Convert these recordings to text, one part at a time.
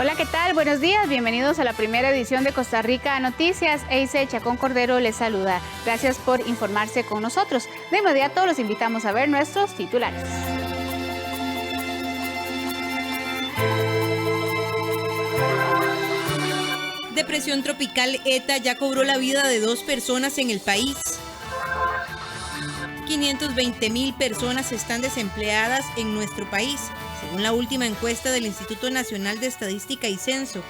Hola, ¿qué tal? Buenos días, bienvenidos a la primera edición de Costa Rica Noticias. Eice Chacón Cordero les saluda. Gracias por informarse con nosotros. De inmediato los invitamos a ver nuestros titulares. Depresión tropical ETA ya cobró la vida de 2 personas en el país. 520,000 personas están desempleadas en nuestro país, según la última encuesta del Instituto Nacional de Estadística y Censo.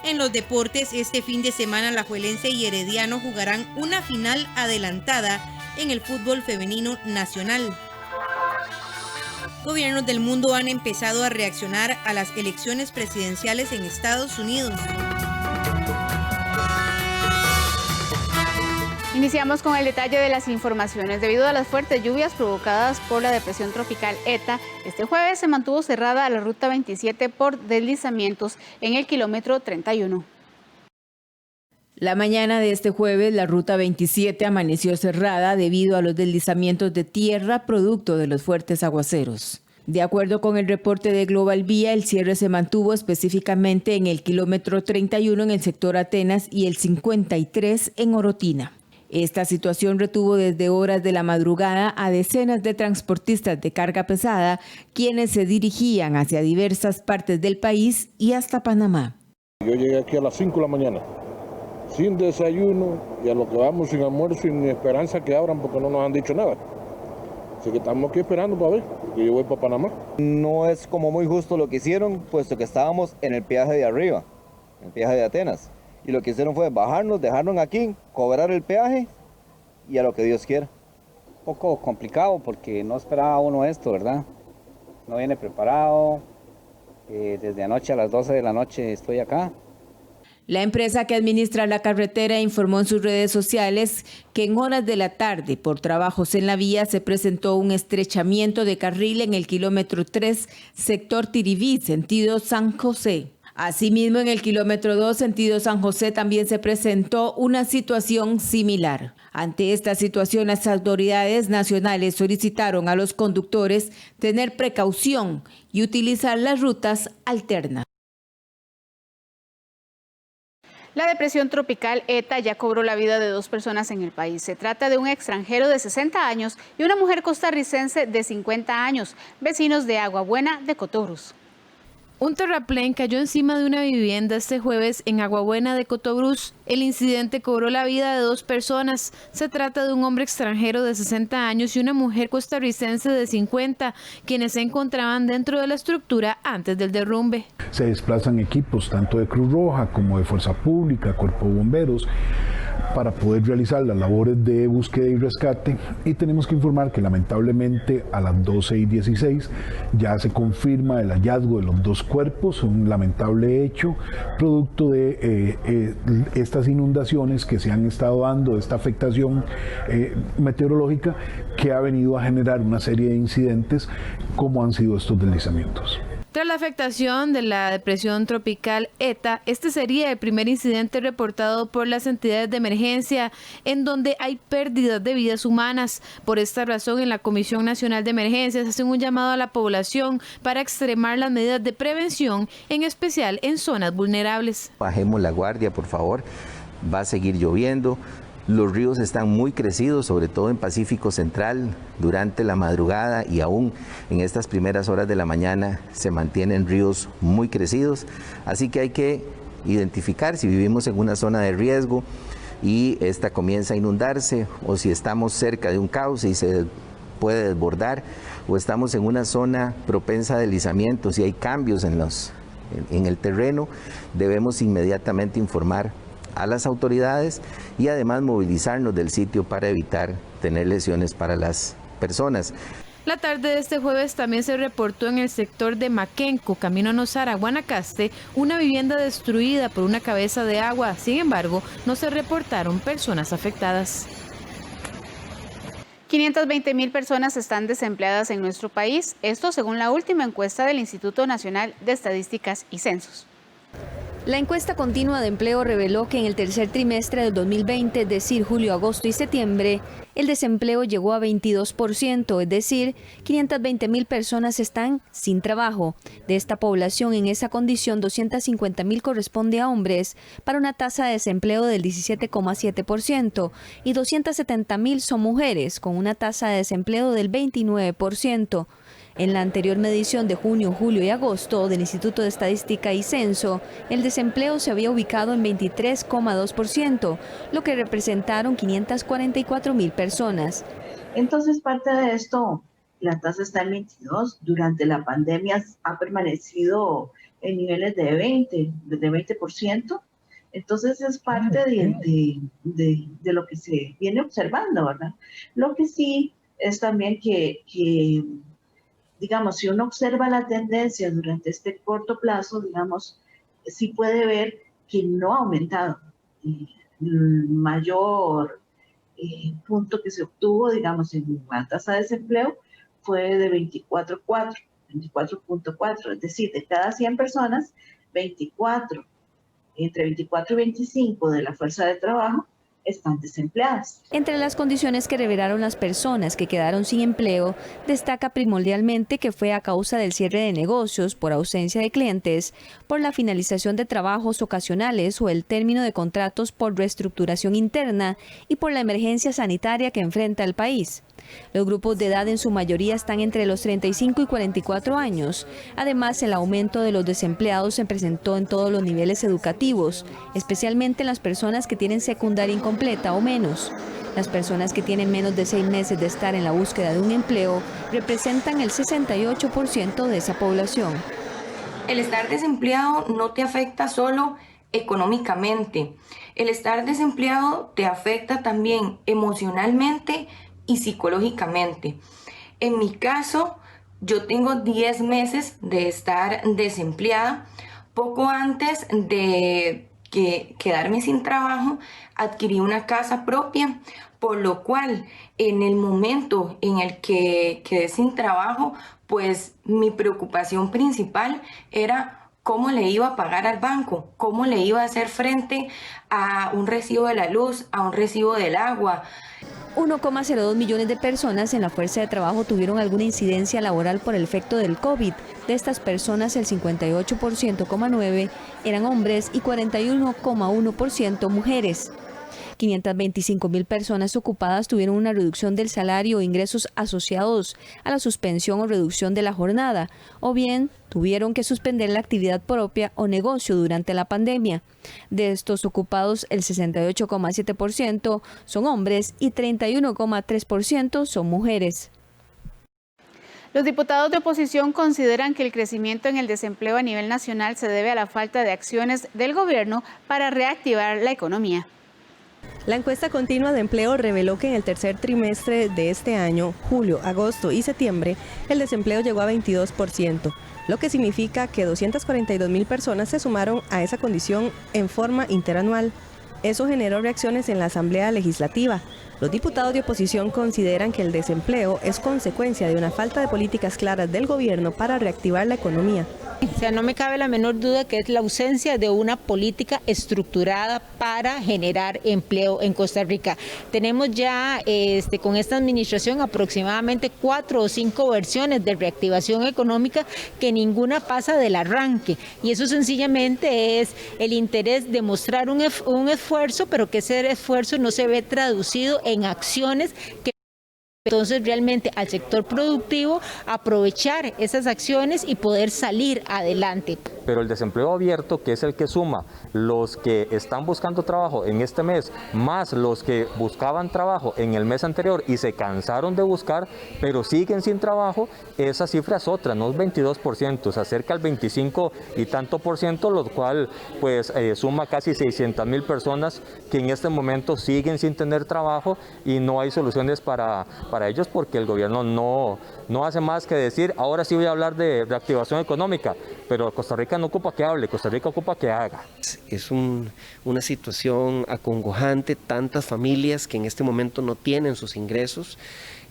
En los deportes, este fin de semana Alajuelense y Herediano jugarán una final adelantada en el fútbol femenino nacional. Gobiernos del mundo han empezado a reaccionar a las elecciones presidenciales en Estados Unidos. Iniciamos con el detalle de las informaciones. Debido a las fuertes lluvias provocadas por la depresión tropical ETA, este jueves se mantuvo cerrada la ruta 27 por deslizamientos en el kilómetro 31. La mañana de este jueves, la ruta 27 amaneció cerrada debido a los deslizamientos de tierra producto de los fuertes aguaceros. De acuerdo con el reporte de Global Vía, el cierre se mantuvo específicamente en el kilómetro 31 en el sector Atenas y el 53 en Orotina. Esta situación retuvo desde horas de la madrugada a decenas de transportistas de carga pesada, quienes se dirigían hacia diversas partes del país y hasta Panamá. Yo llegué aquí a las 5 de la mañana, sin desayuno, y a lo que vamos sin almuerzo y ni esperanza que abran porque no nos han dicho nada. Así que estamos aquí esperando para ver, porque yo voy para Panamá. No es como muy justo lo que hicieron, puesto que estábamos en el peaje de arriba, en el peaje de Atenas. Y lo que hicieron fue bajarnos, dejarnos aquí, cobrar el peaje y a lo que Dios quiera. Un poco complicado porque no esperaba uno esto, ¿verdad? No viene preparado. Desde anoche a las 12 de la noche estoy acá. La empresa que administra la carretera informó en sus redes sociales que en horas de la tarde, por trabajos en la vía, se presentó un estrechamiento de carril en el kilómetro 3, sector Tiribí, sentido San José. Asimismo, en el kilómetro 2, sentido San José, también se presentó una situación similar. Ante esta situación, las autoridades nacionales solicitaron a los conductores tener precaución y utilizar las rutas alternas. La depresión tropical ETA ya cobró la vida de 2 personas en el país. Se trata de un extranjero de 60 años y una mujer costarricense de 50 años, vecinos de Agua Buena de Cotobruz. Un terraplén cayó encima de una vivienda este jueves en Agua Buena de Cotobruz. El incidente cobró la vida de 2 personas. Se trata de un hombre extranjero de 60 años y una mujer costarricense de 50, quienes se encontraban dentro de la estructura antes del derrumbe. Se desplazan equipos tanto de Cruz Roja como de Fuerza Pública, Cuerpo de Bomberos, para poder realizar las labores de búsqueda y rescate, y tenemos que informar que lamentablemente a las 12:16 ya se confirma el hallazgo de los 2 cuerpos, un lamentable hecho producto de estas inundaciones que se han estado dando, esta afectación meteorológica que ha venido a generar una serie de incidentes como han sido estos deslizamientos. Tras la afectación de la depresión tropical ETA, este sería el primer incidente reportado por las entidades de emergencia en donde hay pérdidas de vidas humanas. Por esta razón, en la Comisión Nacional de Emergencias hacen un llamado a la población para extremar las medidas de prevención, en especial en zonas vulnerables. Bajemos la guardia, por favor. Va a seguir lloviendo. Los ríos están muy crecidos, sobre todo en Pacífico Central, durante la madrugada y aún en estas primeras horas de la mañana se mantienen ríos muy crecidos, así que hay que identificar si vivimos en una zona de riesgo y esta comienza a inundarse, o si estamos cerca de un cauce y se puede desbordar, o estamos en una zona propensa a deslizamientos y hay cambios en el terreno, debemos inmediatamente informar a las autoridades y además movilizarnos del sitio para evitar tener lesiones para las personas. La tarde de este jueves también se reportó en el sector de Maquenco, camino a Nosara, Guanacaste, una vivienda destruida por una cabeza de agua. Sin embargo, no se reportaron personas afectadas. 520,000 personas están desempleadas en nuestro país, esto según la última encuesta del Instituto Nacional de Estadísticas y Censos. La encuesta continua de empleo reveló que en el tercer trimestre del 2020, es decir, julio, agosto y septiembre, el desempleo llegó a 22%, es decir, 520.000 personas están sin trabajo. De esta población, en esa condición, 250.000 corresponde a hombres, para una tasa de desempleo del 17,7%, y 270.000 son mujeres, con una tasa de desempleo del 29%. En la anterior medición de junio, julio y agosto del Instituto de Estadística y Censo, el desempleo se había ubicado en 23,2%, lo que representaron 544.000 personas. Entonces, parte de esto, la tasa está en 22. Durante la pandemia ha permanecido en niveles de 20%. Entonces, es parte de lo que se viene observando, ¿verdad? Lo que sí es también que digamos, si uno observa la tendencia durante este corto plazo, digamos, sí puede ver que no ha aumentado. El mayor punto que se obtuvo, digamos, en la tasa de desempleo fue de 24.4, es decir, de cada 100 personas, 24, entre 24 y 25 de la fuerza de trabajo están desempleadas. Entre las condiciones que revelaron las personas que quedaron sin empleo, destaca primordialmente que fue a causa del cierre de negocios, por ausencia de clientes, por la finalización de trabajos ocasionales o el término de contratos por reestructuración interna y por la emergencia sanitaria que enfrenta el país. Los grupos de edad en su mayoría están entre los 35 y 44 años. Además, el aumento de los desempleados se presentó en todos los niveles educativos, especialmente en las personas que tienen secundaria incompleta o menos. Las personas que tienen menos de 6 meses de estar en la búsqueda de un empleo representan el 68% de esa población. El estar desempleado no te afecta solo económicamente. El estar desempleado te afecta también emocionalmente y psicológicamente. En mi caso, yo tengo 10 meses de estar desempleada. Poco antes de quedarme sin trabajo, adquirí una casa propia, por lo cual en el momento en el que quedé sin trabajo, pues mi preocupación principal era cómo le iba a pagar al banco, cómo le iba a hacer frente a un recibo de la luz, a un recibo del agua. 1,02 millones de personas en la fuerza de trabajo tuvieron alguna incidencia laboral por el efecto del COVID. De estas personas, el 58,9% eran hombres y 41,1% mujeres. 525.000 personas ocupadas tuvieron una reducción del salario o ingresos asociados a la suspensión o reducción de la jornada, o bien tuvieron que suspender la actividad propia o negocio durante la pandemia. De estos ocupados, el 68,7% son hombres y 31,3% son mujeres. Los diputados de oposición consideran que el crecimiento en el desempleo a nivel nacional se debe a la falta de acciones del gobierno para reactivar la economía. La encuesta continua de empleo reveló que en el tercer trimestre de este año, julio, agosto y septiembre, el desempleo llegó a 22%, lo que significa que 242.000 personas se sumaron a esa condición en forma interanual. Eso generó reacciones en la Asamblea Legislativa. Los diputados de oposición consideran que el desempleo es consecuencia de una falta de políticas claras del gobierno para reactivar la economía. O sea, no me cabe la menor duda que es la ausencia de una política estructurada para generar empleo en Costa Rica. Tenemos ya con esta administración aproximadamente 4 o 5 versiones de reactivación económica que ninguna pasa del arranque. Y eso sencillamente es el interés de mostrar un esfuerzo, pero que ese esfuerzo no se ve traducido en acciones que entonces realmente al sector productivo aprovechar esas acciones y poder salir adelante. Pero el desempleo abierto, que es el que suma los que están buscando trabajo en este mes, más los que buscaban trabajo en el mes anterior y se cansaron de buscar, pero siguen sin trabajo, esa cifra es otra, no es 22%, se acerca al 25 y tanto por ciento, lo cual pues suma casi 600.000 personas que en este momento siguen sin tener trabajo y no hay soluciones para ellos porque el gobierno no hace más que decir, ahora sí voy a hablar de reactivación económica, pero Costa Rica no ocupa que hable, Costa Rica ocupa que haga. Es una situación acongojante, tantas familias que en este momento no tienen sus ingresos,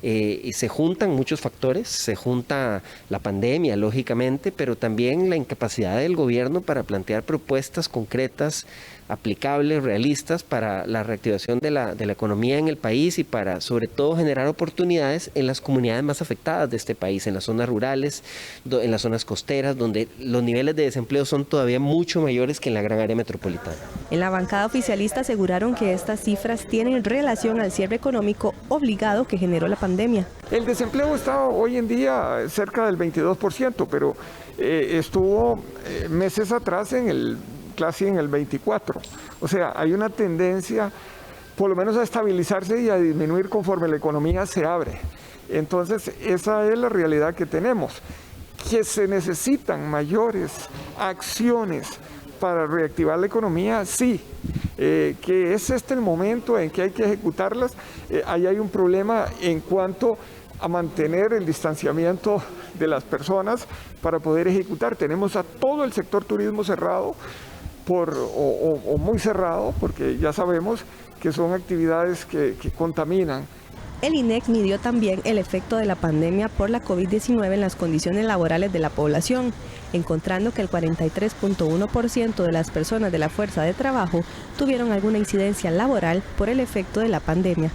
Y se juntan muchos factores, se junta la pandemia, lógicamente, pero también la incapacidad del gobierno para plantear propuestas concretas, aplicables, realistas para la reactivación de la economía en el país y para, sobre todo, generar oportunidades en las comunidades más afectadas de este país, en las zonas rurales, en las zonas costeras, donde los niveles de desempleo son todavía mucho mayores que en la gran área metropolitana. En la bancada oficialista aseguraron que estas cifras tienen relación al cierre económico obligado que generó la pandemia. El desempleo está hoy en día cerca del 22%, pero estuvo meses atrás casi en el 24%. O sea, hay una tendencia por lo menos a estabilizarse y a disminuir conforme la economía se abre. Entonces, esa es la realidad que tenemos. Que se necesitan mayores acciones para reactivar la economía, sí. Que es este el momento en que hay que ejecutarlas. Ahí hay un problema en cuanto a mantener el distanciamiento de las personas para poder ejecutar. Tenemos a todo el sector turismo cerrado o muy cerrado, porque ya sabemos que son actividades que contaminan. El INEC midió también el efecto de la pandemia por la COVID-19 en las condiciones laborales de la población, encontrando que el 43.1% de las personas de la fuerza de trabajo tuvieron alguna incidencia laboral por el efecto de la pandemia.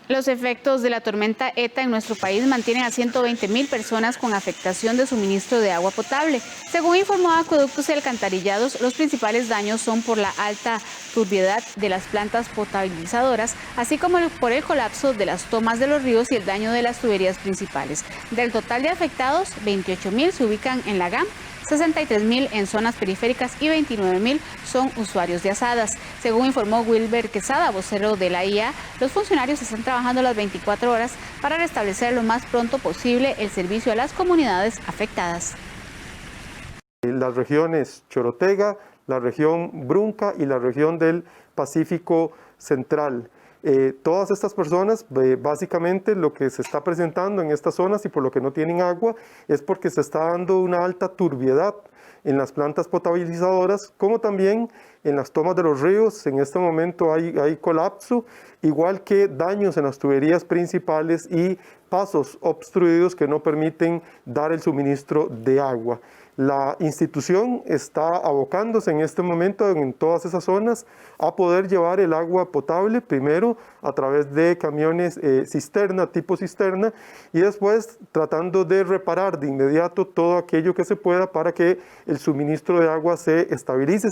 Los efectos de la tormenta ETA en nuestro país mantienen a 120.000 personas con afectación de suministro de agua potable. Según informó Acueductos y Alcantarillados, los principales daños son por la alta turbiedad de las plantas potabilizadoras, así como por el colapso de las tomas de los ríos y el daño de las tuberías principales. Del total de afectados, 28.000 se ubican en la GAM, 63.000 en zonas periféricas y 29.000 son usuarios de Asadas. Según informó Wilber Quesada, vocero de la IA, los funcionarios están trabajando las 24 horas para restablecer lo más pronto posible el servicio a las comunidades afectadas. Las regiones Chorotega, la región Brunca y la región del Pacífico Central. Todas estas personas, básicamente lo que se está presentando en estas zonas y por lo que no tienen agua es porque se está dando una alta turbiedad en las plantas potabilizadoras, como también en las tomas de los ríos. En este momento hay colapso, igual que daños en las tuberías principales y pasos obstruidos que no permiten dar el suministro de agua. La institución está abocándose en este momento en todas esas zonas a poder llevar el agua potable, primero a través de camiones cisterna, tipo cisterna, y después tratando de reparar de inmediato todo aquello que se pueda para que el suministro de agua se estabilice.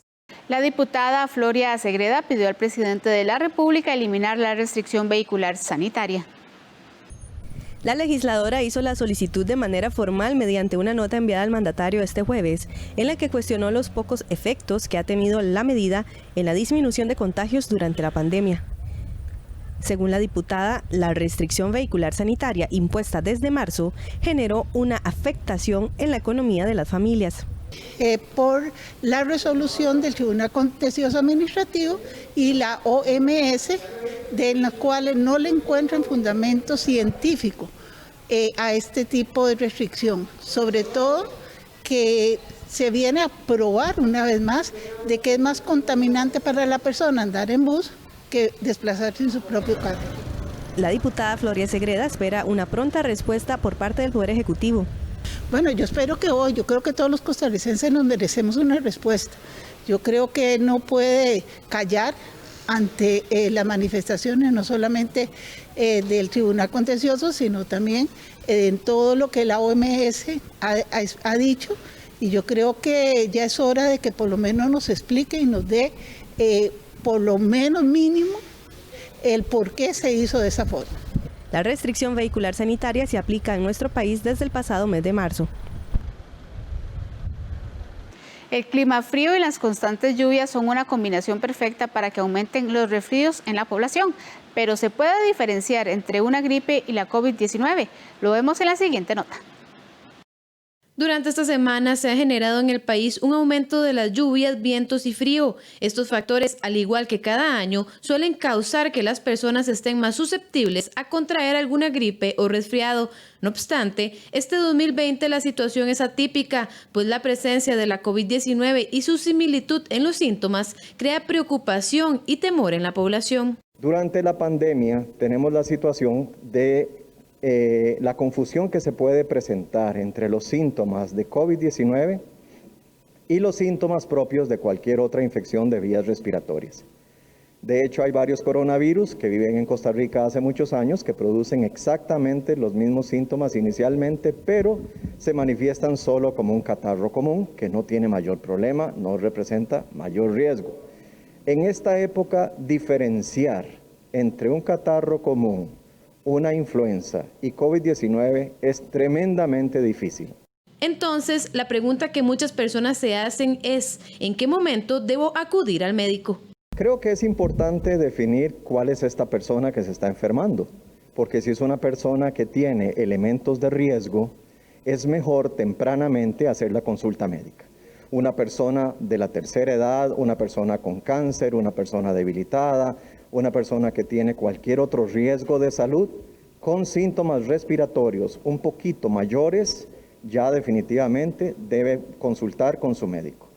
La diputada Floria Segreda pidió al presidente de la República eliminar la restricción vehicular sanitaria. La legisladora hizo la solicitud de manera formal mediante una nota enviada al mandatario este jueves, en la que cuestionó los pocos efectos que ha tenido la medida en la disminución de contagios durante la pandemia. Según la diputada, la restricción vehicular sanitaria impuesta desde marzo generó una afectación en la economía de las familias. Por la resolución del Tribunal Contencioso Administrativo y la OMS, de las cuales no le encuentran fundamento científico a este tipo de restricción, sobre todo que se viene a probar una vez más de que es más contaminante para la persona andar en bus que desplazarse en su propio carro. La diputada Floria Segreda espera una pronta respuesta por parte del Poder Ejecutivo. Bueno, yo espero que hoy, yo creo que todos los costarricenses nos merecemos una respuesta. Yo creo que no puede callar ante las manifestaciones, no solamente del Tribunal Contencioso, sino también en todo lo que la OMS ha dicho. Y yo creo que ya es hora de que por lo menos nos explique y nos dé, por lo menos mínimo, el por qué se hizo de esa forma. La restricción vehicular sanitaria se aplica en nuestro país desde el pasado mes de marzo. El clima frío y las constantes lluvias son una combinación perfecta para que aumenten los resfríos en la población, pero se puede diferenciar entre una gripe y la COVID-19. Lo vemos en la siguiente nota. Durante esta semana se ha generado en el país un aumento de las lluvias, vientos y frío. Estos factores, al igual que cada año, suelen causar que las personas estén más susceptibles a contraer alguna gripe o resfriado. No obstante, este 2020 la situación es atípica, pues la presencia de la COVID-19 y su similitud en los síntomas crea preocupación y temor en la población. Durante la pandemia tenemos la situación de la confusión que se puede presentar entre los síntomas de COVID-19 y los síntomas propios de cualquier otra infección de vías respiratorias. De hecho, hay varios coronavirus que viven en Costa Rica hace muchos años que producen exactamente los mismos síntomas inicialmente, pero se manifiestan solo como un catarro común que no tiene mayor problema, no representa mayor riesgo. En esta época, diferenciar entre un catarro común, una influenza y COVID-19 es tremendamente difícil. Entonces, la pregunta que muchas personas se hacen es, ¿en qué momento debo acudir al médico? Creo que es importante definir cuál es esta persona que se está enfermando, porque si es una persona que tiene elementos de riesgo, es mejor tempranamente hacer la consulta médica. Una persona de la tercera edad, una persona con cáncer, una persona debilitada, una persona que tiene cualquier otro riesgo de salud, con síntomas respiratorios un poquito mayores, ya definitivamente debe consultar con su médico.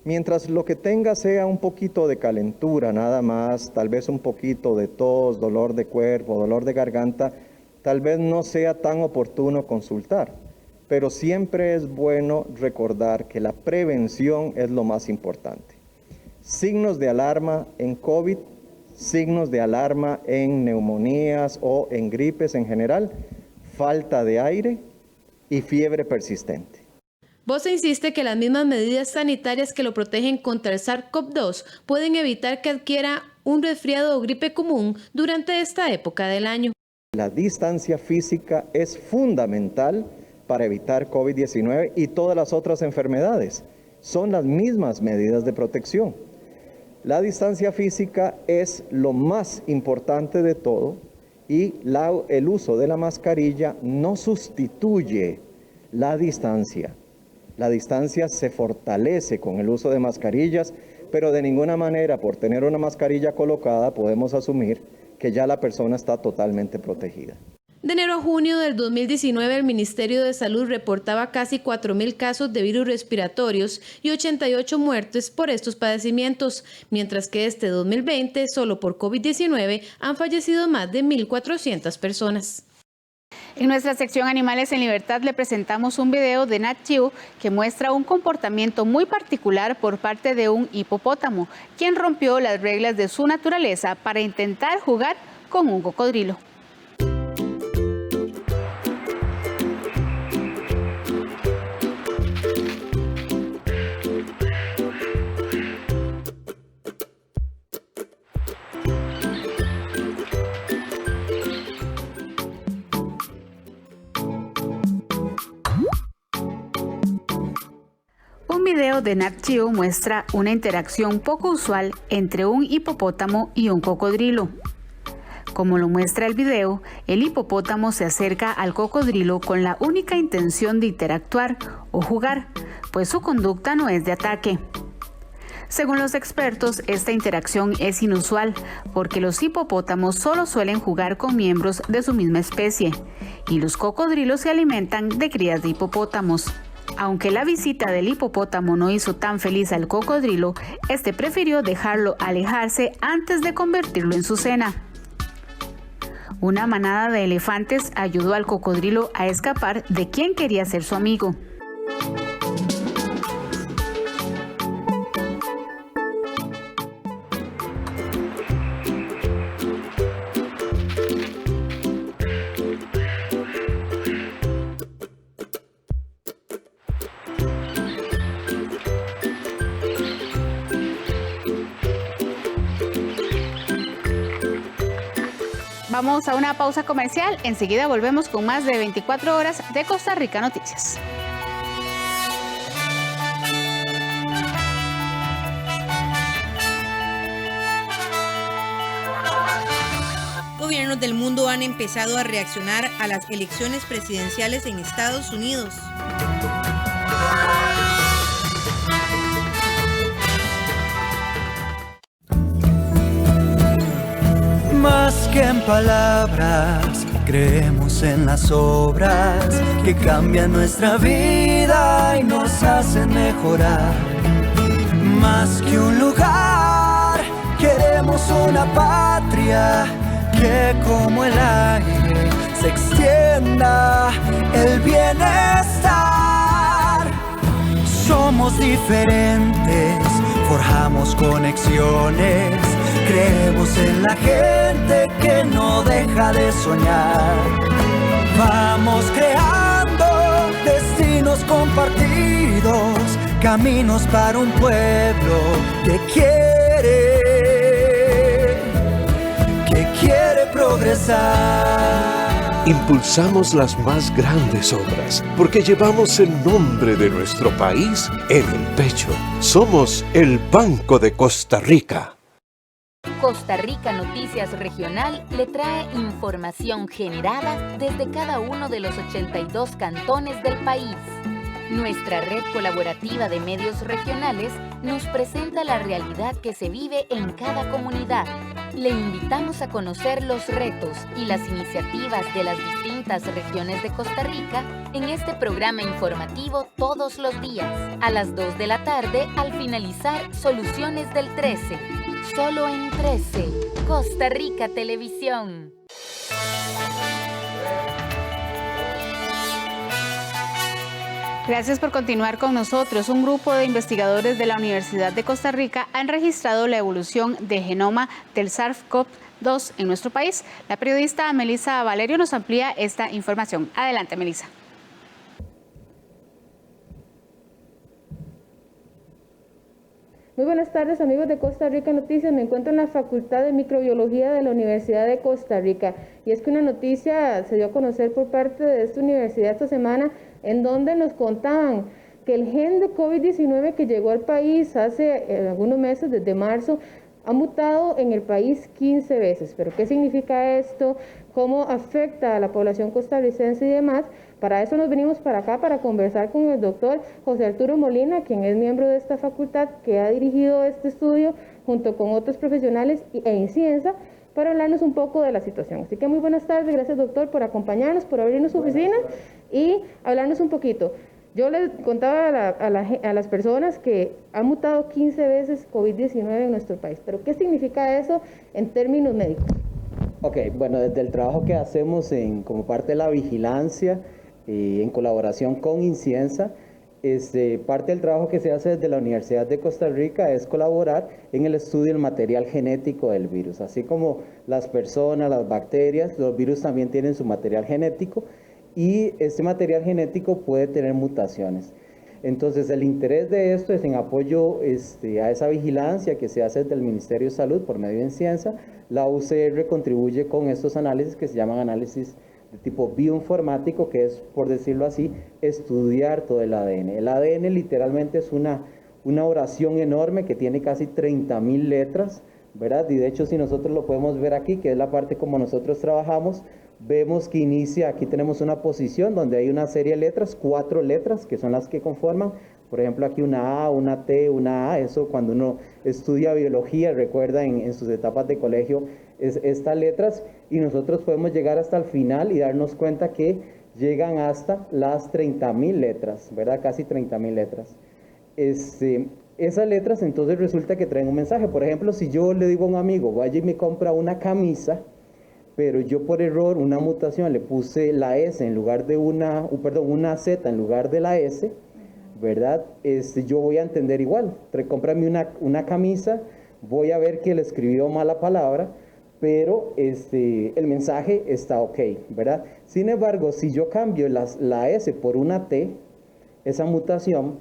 Mientras lo que tenga sea un poquito de calentura nada más, tal vez un poquito de tos, dolor de cuerpo, dolor de garganta, tal vez no sea tan oportuno consultar. Pero siempre es bueno recordar que la prevención es lo más importante. Signos de alarma en COVID, signos de alarma en neumonías o en gripes en general, falta de aire y fiebre persistente. Bosa insiste que las mismas medidas sanitarias que lo protegen contra el SARS-CoV-2 pueden evitar que adquiera un resfriado o gripe común durante esta época del año. La distancia física es fundamental para evitar COVID-19 y todas las otras enfermedades. Son las mismas medidas de protección. La distancia física es lo más importante de todo y el uso de la mascarilla no sustituye la distancia. La distancia se fortalece con el uso de mascarillas, pero de ninguna manera por tener una mascarilla colocada podemos asumir que ya la persona está totalmente protegida. De enero a junio del 2019, el Ministerio de Salud reportaba casi 4.000 casos de virus respiratorios y 88 muertes por estos padecimientos, mientras que este 2020, solo por COVID-19, han fallecido más de 1.400 personas. En nuestra sección Animales en Libertad le presentamos un video de Nat Geo que muestra un comportamiento muy particular por parte de un hipopótamo, quien rompió las reglas de su naturaleza para intentar jugar con un cocodrilo. Un video de Nat Geo muestra una interacción poco usual entre un hipopótamo y un cocodrilo. Como lo muestra el video, el hipopótamo se acerca al cocodrilo con la única intención de interactuar o jugar, pues su conducta no es de ataque. Según los expertos, esta interacción es inusual porque los hipopótamos solo suelen jugar con miembros de su misma especie y los cocodrilos se alimentan de crías de hipopótamos. Aunque la visita del hipopótamo no hizo tan feliz al cocodrilo, este prefirió dejarlo alejarse antes de convertirlo en su cena. Una manada de elefantes ayudó al cocodrilo a escapar de quien quería ser su amigo. Vamos a una pausa comercial, enseguida volvemos con más de 24 horas de Costa Rica Noticias. Gobiernos del mundo han empezado a reaccionar a las elecciones presidenciales en Estados Unidos. Más que en palabras, creemos en las obras que cambian nuestra vida y nos hacen mejorar. Más que un lugar, queremos una patria que como el aire se extienda el bienestar. Somos diferentes, forjamos conexiones, creemos en la gente que no deja de soñar. Vamos creando destinos compartidos, caminos para un pueblo que quiere progresar. Impulsamos las más grandes obras porque llevamos el nombre de nuestro país en el pecho. Somos el Banco de Costa Rica. Costa Rica Noticias Regional le trae información generada desde cada uno de los 82 cantones del país. Nuestra red colaborativa de medios regionales nos presenta la realidad que se vive en cada comunidad. Le invitamos a conocer los retos y las iniciativas de las distintas regiones de Costa Rica en este programa informativo todos los días, a las 2 de la tarde al finalizar Soluciones del 13. Solo en 13, Costa Rica Televisión. Gracias por continuar con nosotros. Un grupo de investigadores de la Universidad de Costa Rica han registrado la evolución de genoma del SARS-CoV-2 en nuestro país. La periodista Melissa Valerio nos amplía esta información. Adelante, Melissa. Muy buenas tardes, amigos de Costa Rica Noticias. Me encuentro en la Facultad de Microbiología de la Universidad de Costa Rica. Y es que una noticia se dio a conocer por parte de esta universidad esta semana, en donde nos contaban que el gen de COVID-19 que llegó al país hace algunos meses, desde marzo, ha mutado en el país 15 veces. ¿Pero qué significa esto? ¿Cómo afecta a la población costarricense y demás? Para eso nos venimos para acá, para conversar con el doctor José Arturo Molina, quien es miembro de esta facultad, que ha dirigido este estudio junto con otros profesionales e INCIENSA, para hablarnos un poco de la situación. Así que muy buenas tardes, gracias doctor por acompañarnos, por abrirnos su oficina y hablarnos un poquito. Yo les contaba a las personas que ha mutado 15 veces COVID-19 en nuestro país, pero ¿qué significa eso en términos médicos? Ok, bueno, desde el trabajo que hacemos como parte de la vigilancia, en colaboración con INCIENSA, parte del trabajo que se hace desde la Universidad de Costa Rica es colaborar en el estudio del material genético del virus. Así como las personas, las bacterias, los virus también tienen su material genético y este material genético puede tener mutaciones. Entonces el interés de esto es en apoyo a esa vigilancia que se hace desde el Ministerio de Salud por medio de INCIENSA. La UCR contribuye con estos análisis que se llaman análisis de tipo bioinformático, que es, por decirlo así, estudiar todo el ADN. El ADN literalmente es una oración enorme que tiene casi 30.000 letras, ¿verdad? Y de hecho, si nosotros lo podemos ver aquí, que es la parte como nosotros trabajamos, vemos que inicia, aquí tenemos una posición donde hay una serie de letras, 4 letras, que son las que conforman, por ejemplo, aquí una A, una T, una A, eso cuando uno estudia biología, recuerda en sus etapas de colegio, es estas letras, y nosotros podemos llegar hasta el final y darnos cuenta que llegan hasta las 30.000 letras, ¿verdad? Casi 30.000 letras. Esas letras entonces resulta que traen un mensaje. Por ejemplo, si yo le digo a un amigo, vaya y me compra una camisa, pero yo por error, una mutación, le puse la S en lugar de una Z en lugar de la S, ¿verdad? Yo voy a entender igual. Cómprame una camisa, voy a ver que le escribió mala palabra, pero el mensaje está ok, ¿verdad? Sin embargo, si yo cambio la S por una T, esa mutación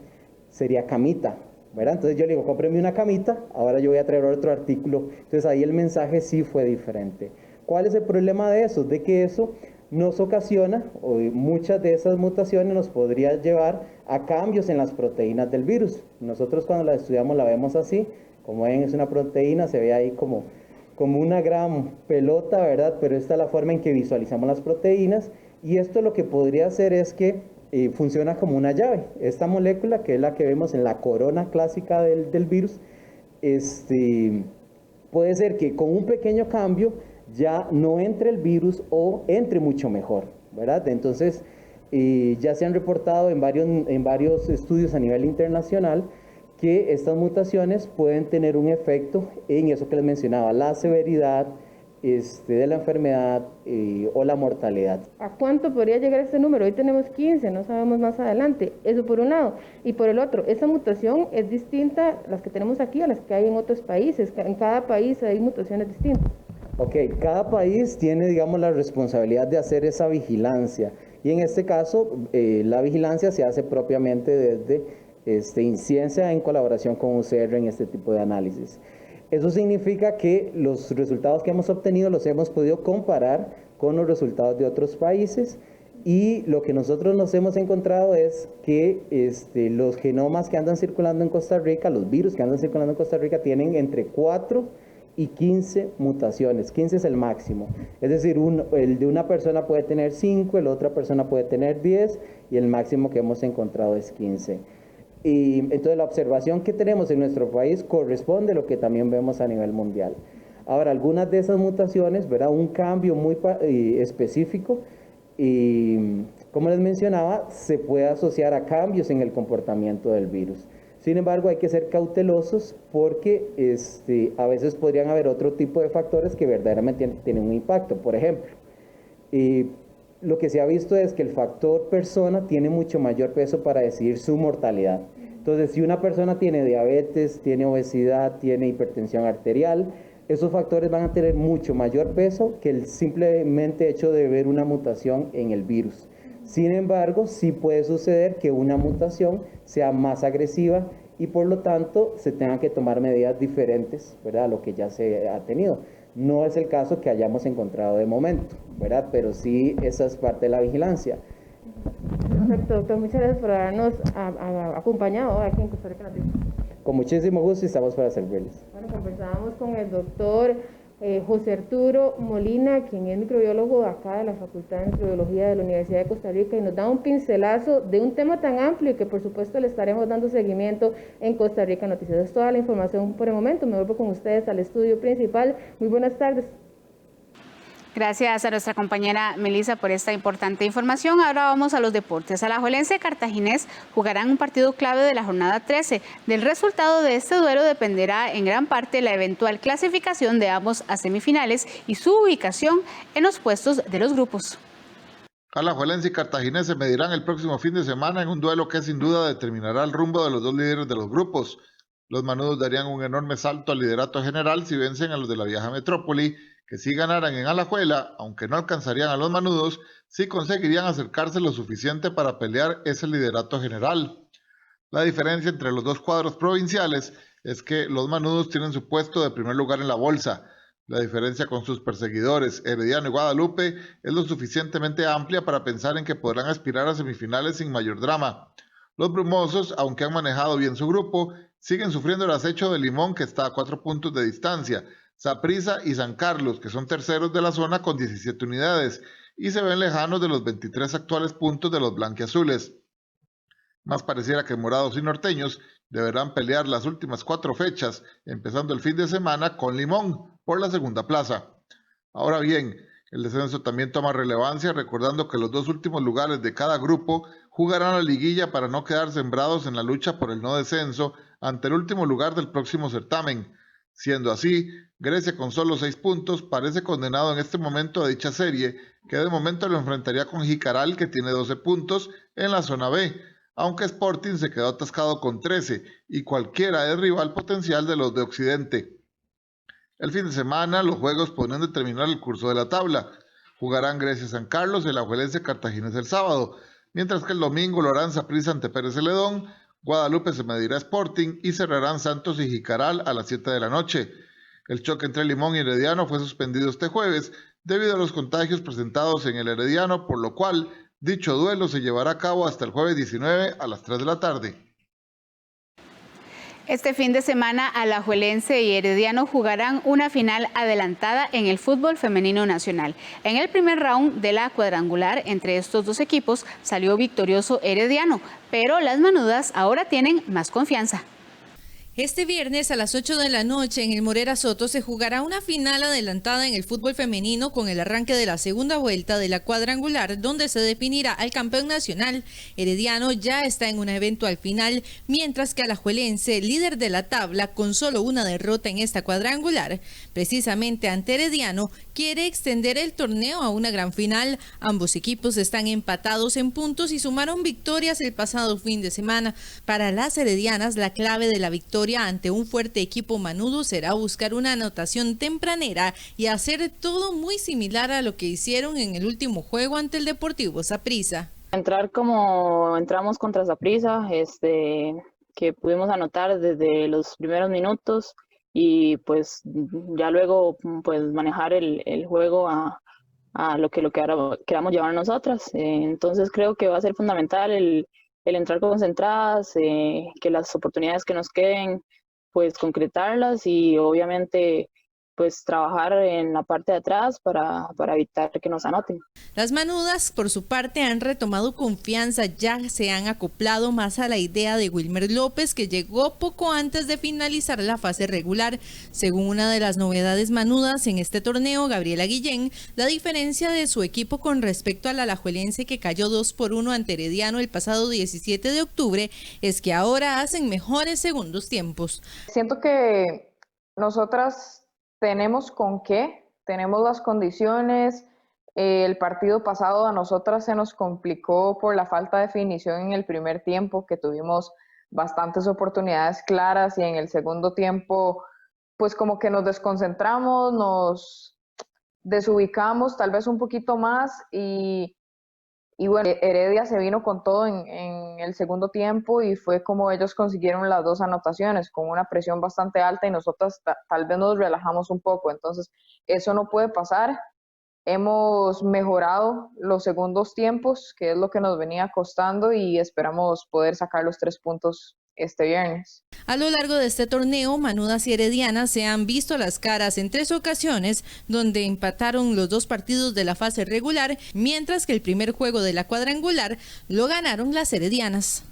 sería camita, ¿verdad? Entonces yo le digo, cómpreme una camita, ahora yo voy a traer otro artículo. Entonces ahí el mensaje sí fue diferente. ¿Cuál es el problema de eso? De que eso nos ocasiona, o muchas de esas mutaciones nos podría llevar a cambios en las proteínas del virus. Nosotros cuando la estudiamos la vemos así, como ven es una proteína, se ve ahí como una gran pelota, ¿verdad? Pero esta es la forma en que visualizamos las proteínas, y esto lo que podría hacer es que funciona como una llave. Esta molécula, que es la que vemos en la corona clásica del virus, puede ser que con un pequeño cambio ya no entre el virus o entre mucho mejor, ¿verdad? Entonces, ya se han reportado en varios estudios a nivel internacional que estas mutaciones pueden tener un efecto en eso que les mencionaba, la severidad de la enfermedad o la mortalidad. ¿A cuánto podría llegar este número? Hoy tenemos 15, no sabemos más adelante. Eso por un lado. Y por el otro, esa mutación es distinta, las que tenemos aquí, a las que hay en otros países. En cada país hay mutaciones distintas. Ok, cada país tiene, digamos, la responsabilidad de hacer esa vigilancia. Y en este caso, la vigilancia se hace propiamente desde Inciencia en colaboración con UCR en este tipo de análisis. Eso significa que los resultados que hemos obtenido los hemos podido comparar con los resultados de otros países, y lo que nosotros nos hemos encontrado es que los genomas que andan circulando en Costa Rica, los virus que andan circulando en Costa Rica, tienen entre 4 y 15 mutaciones. 15 es el máximo. Es decir, el de una persona puede tener 5, el de otra persona puede tener 10, y el máximo que hemos encontrado es 15. Y entonces la observación que tenemos en nuestro país corresponde a lo que también vemos a nivel mundial. Ahora, algunas de esas mutaciones, ¿verdad? Un cambio muy específico, y como les mencionaba, se puede asociar a cambios en el comportamiento del virus. Sin embargo, hay que ser cautelosos porque a veces podrían haber otro tipo de factores que verdaderamente tienen un impacto. Por ejemplo, lo que se ha visto es que el factor persona tiene mucho mayor peso para decidir su mortalidad. Entonces, si una persona tiene diabetes, tiene obesidad, tiene hipertensión arterial, esos factores van a tener mucho mayor peso que el simplemente hecho de ver una mutación en el virus. Sin embargo, sí puede suceder que una mutación sea más agresiva y por lo tanto se tengan que tomar medidas diferentes, ¿verdad?, a lo que ya se ha tenido. No es el caso que hayamos encontrado de momento, ¿verdad? Pero sí, esa es parte de la vigilancia. Perfecto, doctor. Muchas gracias por habernos acompañado aquí en Costa Rica Noticias. Con muchísimo gusto y estamos para servirles. Bueno, conversábamos con el doctor José Arturo Molina, quien es microbiólogo acá de la Facultad de Microbiología de la Universidad de Costa Rica, y nos da un pincelazo de un tema tan amplio que por supuesto le estaremos dando seguimiento en Costa Rica Noticias. Es toda la información por el momento. Me vuelvo con ustedes al estudio principal. Muy buenas tardes. Gracias a nuestra compañera Melissa por esta importante información. Ahora vamos a los deportes. Alajuelense y Cartaginés jugarán un partido clave de la jornada 13. Del resultado de este duelo dependerá en gran parte la eventual clasificación de ambos a semifinales y su ubicación en los puestos de los grupos. Alajuelense y Cartaginés se medirán el próximo fin de semana en un duelo que sin duda determinará el rumbo de los dos líderes de los grupos. Los manudos darían un enorme salto al liderato general si vencen a los de la vieja metrópoli, que si ganaran en Alajuela, aunque no alcanzarían a los manudos, sí conseguirían acercarse lo suficiente para pelear ese liderato general. La diferencia entre los dos cuadros provinciales es que los manudos tienen su puesto de primer lugar en la bolsa. La diferencia con sus perseguidores, Herediano y Guadalupe, es lo suficientemente amplia para pensar en que podrán aspirar a semifinales sin mayor drama. Los brumosos, aunque han manejado bien su grupo, siguen sufriendo el acecho de Limón, que está a 4 puntos de distancia, Saprissa y San Carlos, que son terceros de la zona con 17 unidades, y se ven lejanos de los 23 actuales puntos de los blanquiazules. Más pareciera que morados y norteños deberán pelear las últimas 4 fechas, empezando el fin de semana con Limón por la segunda plaza. Ahora bien, el descenso también toma relevancia, recordando que los dos últimos lugares de cada grupo jugarán la liguilla para no quedar sembrados en la lucha por el no descenso ante el último lugar del próximo certamen. Siendo así, Grecia con solo 6 puntos parece condenado en este momento a dicha serie, que de momento lo enfrentaría con Jicaral, que tiene 12 puntos en la zona B, aunque Sporting se quedó atascado con 13 y cualquiera es rival potencial de los de Occidente. El fin de semana los juegos podrían determinar el curso de la tabla. Jugarán Grecia San Carlos y el Alajuelense Cartaginés el sábado, mientras que el domingo lo harán Saprissa ante Pérez Celedón, Guadalupe se medirá Sporting y cerrarán Santos y Jicaral a las 7 de la noche. El choque entre Limón y Herediano fue suspendido este jueves debido a los contagios presentados en el Herediano, por lo cual dicho duelo se llevará a cabo hasta el jueves 19 a las 3 de la tarde. Este fin de semana, Alajuelense y Herediano jugarán una final adelantada en el fútbol femenino nacional. En el primer round de la cuadrangular entre estos dos equipos salió victorioso Herediano, pero las manudas ahora tienen más confianza. Este viernes a las 8 de la noche en el Morera Soto se jugará una final adelantada en el fútbol femenino con el arranque de la segunda vuelta de la cuadrangular, donde se definirá al campeón nacional. Herediano ya está en una eventual final, mientras que Alajuelense, líder de la tabla con solo una derrota en esta cuadrangular, precisamente ante Herediano, quiere extender el torneo a una gran final. Ambos equipos están empatados en puntos y sumaron victorias el pasado fin de semana. Para las heredianas, la clave de la victoria ante un fuerte equipo manudo será buscar una anotación tempranera y hacer todo muy similar a lo que hicieron en el último juego ante el Deportivo Saprissa. Entrar como entramos contra Saprissa, que pudimos anotar desde los primeros minutos y pues ya luego pues manejar el juego a lo que queramos llevar nosotras. Entonces creo que va a ser fundamental el entrar concentradas, que las oportunidades que nos queden, pues concretarlas y obviamente pues trabajar en la parte de atrás para evitar que nos anoten. Las manudas, por su parte, han retomado confianza, ya se han acoplado más a la idea de Wilmer López, que llegó poco antes de finalizar la fase regular. Según una de las novedades manudas en este torneo, Gabriela Guillén, la diferencia de su equipo con respecto al alajuelense que cayó 2-1 ante Herediano el pasado 17 de octubre, es que ahora hacen mejores segundos tiempos. Siento que nosotras tenemos con qué, tenemos las condiciones. El partido pasado a nosotras se nos complicó por la falta de definición en el primer tiempo, que tuvimos bastantes oportunidades claras, y en el segundo tiempo pues como que nos desconcentramos, nos desubicamos tal vez un poquito más y bueno, Heredia se vino con todo en el segundo tiempo y fue como ellos consiguieron las dos anotaciones con una presión bastante alta y nosotros tal vez nos relajamos un poco. Entonces eso no puede pasar. Hemos mejorado los segundos tiempos, que es lo que nos venía costando, y esperamos poder sacar los 3 puntos este viernes. A lo largo de este torneo, manudas y heredianas se han visto las caras en 3 ocasiones, donde empataron los 2 partidos de la fase regular, mientras que el primer juego de la cuadrangular lo ganaron las heredianas.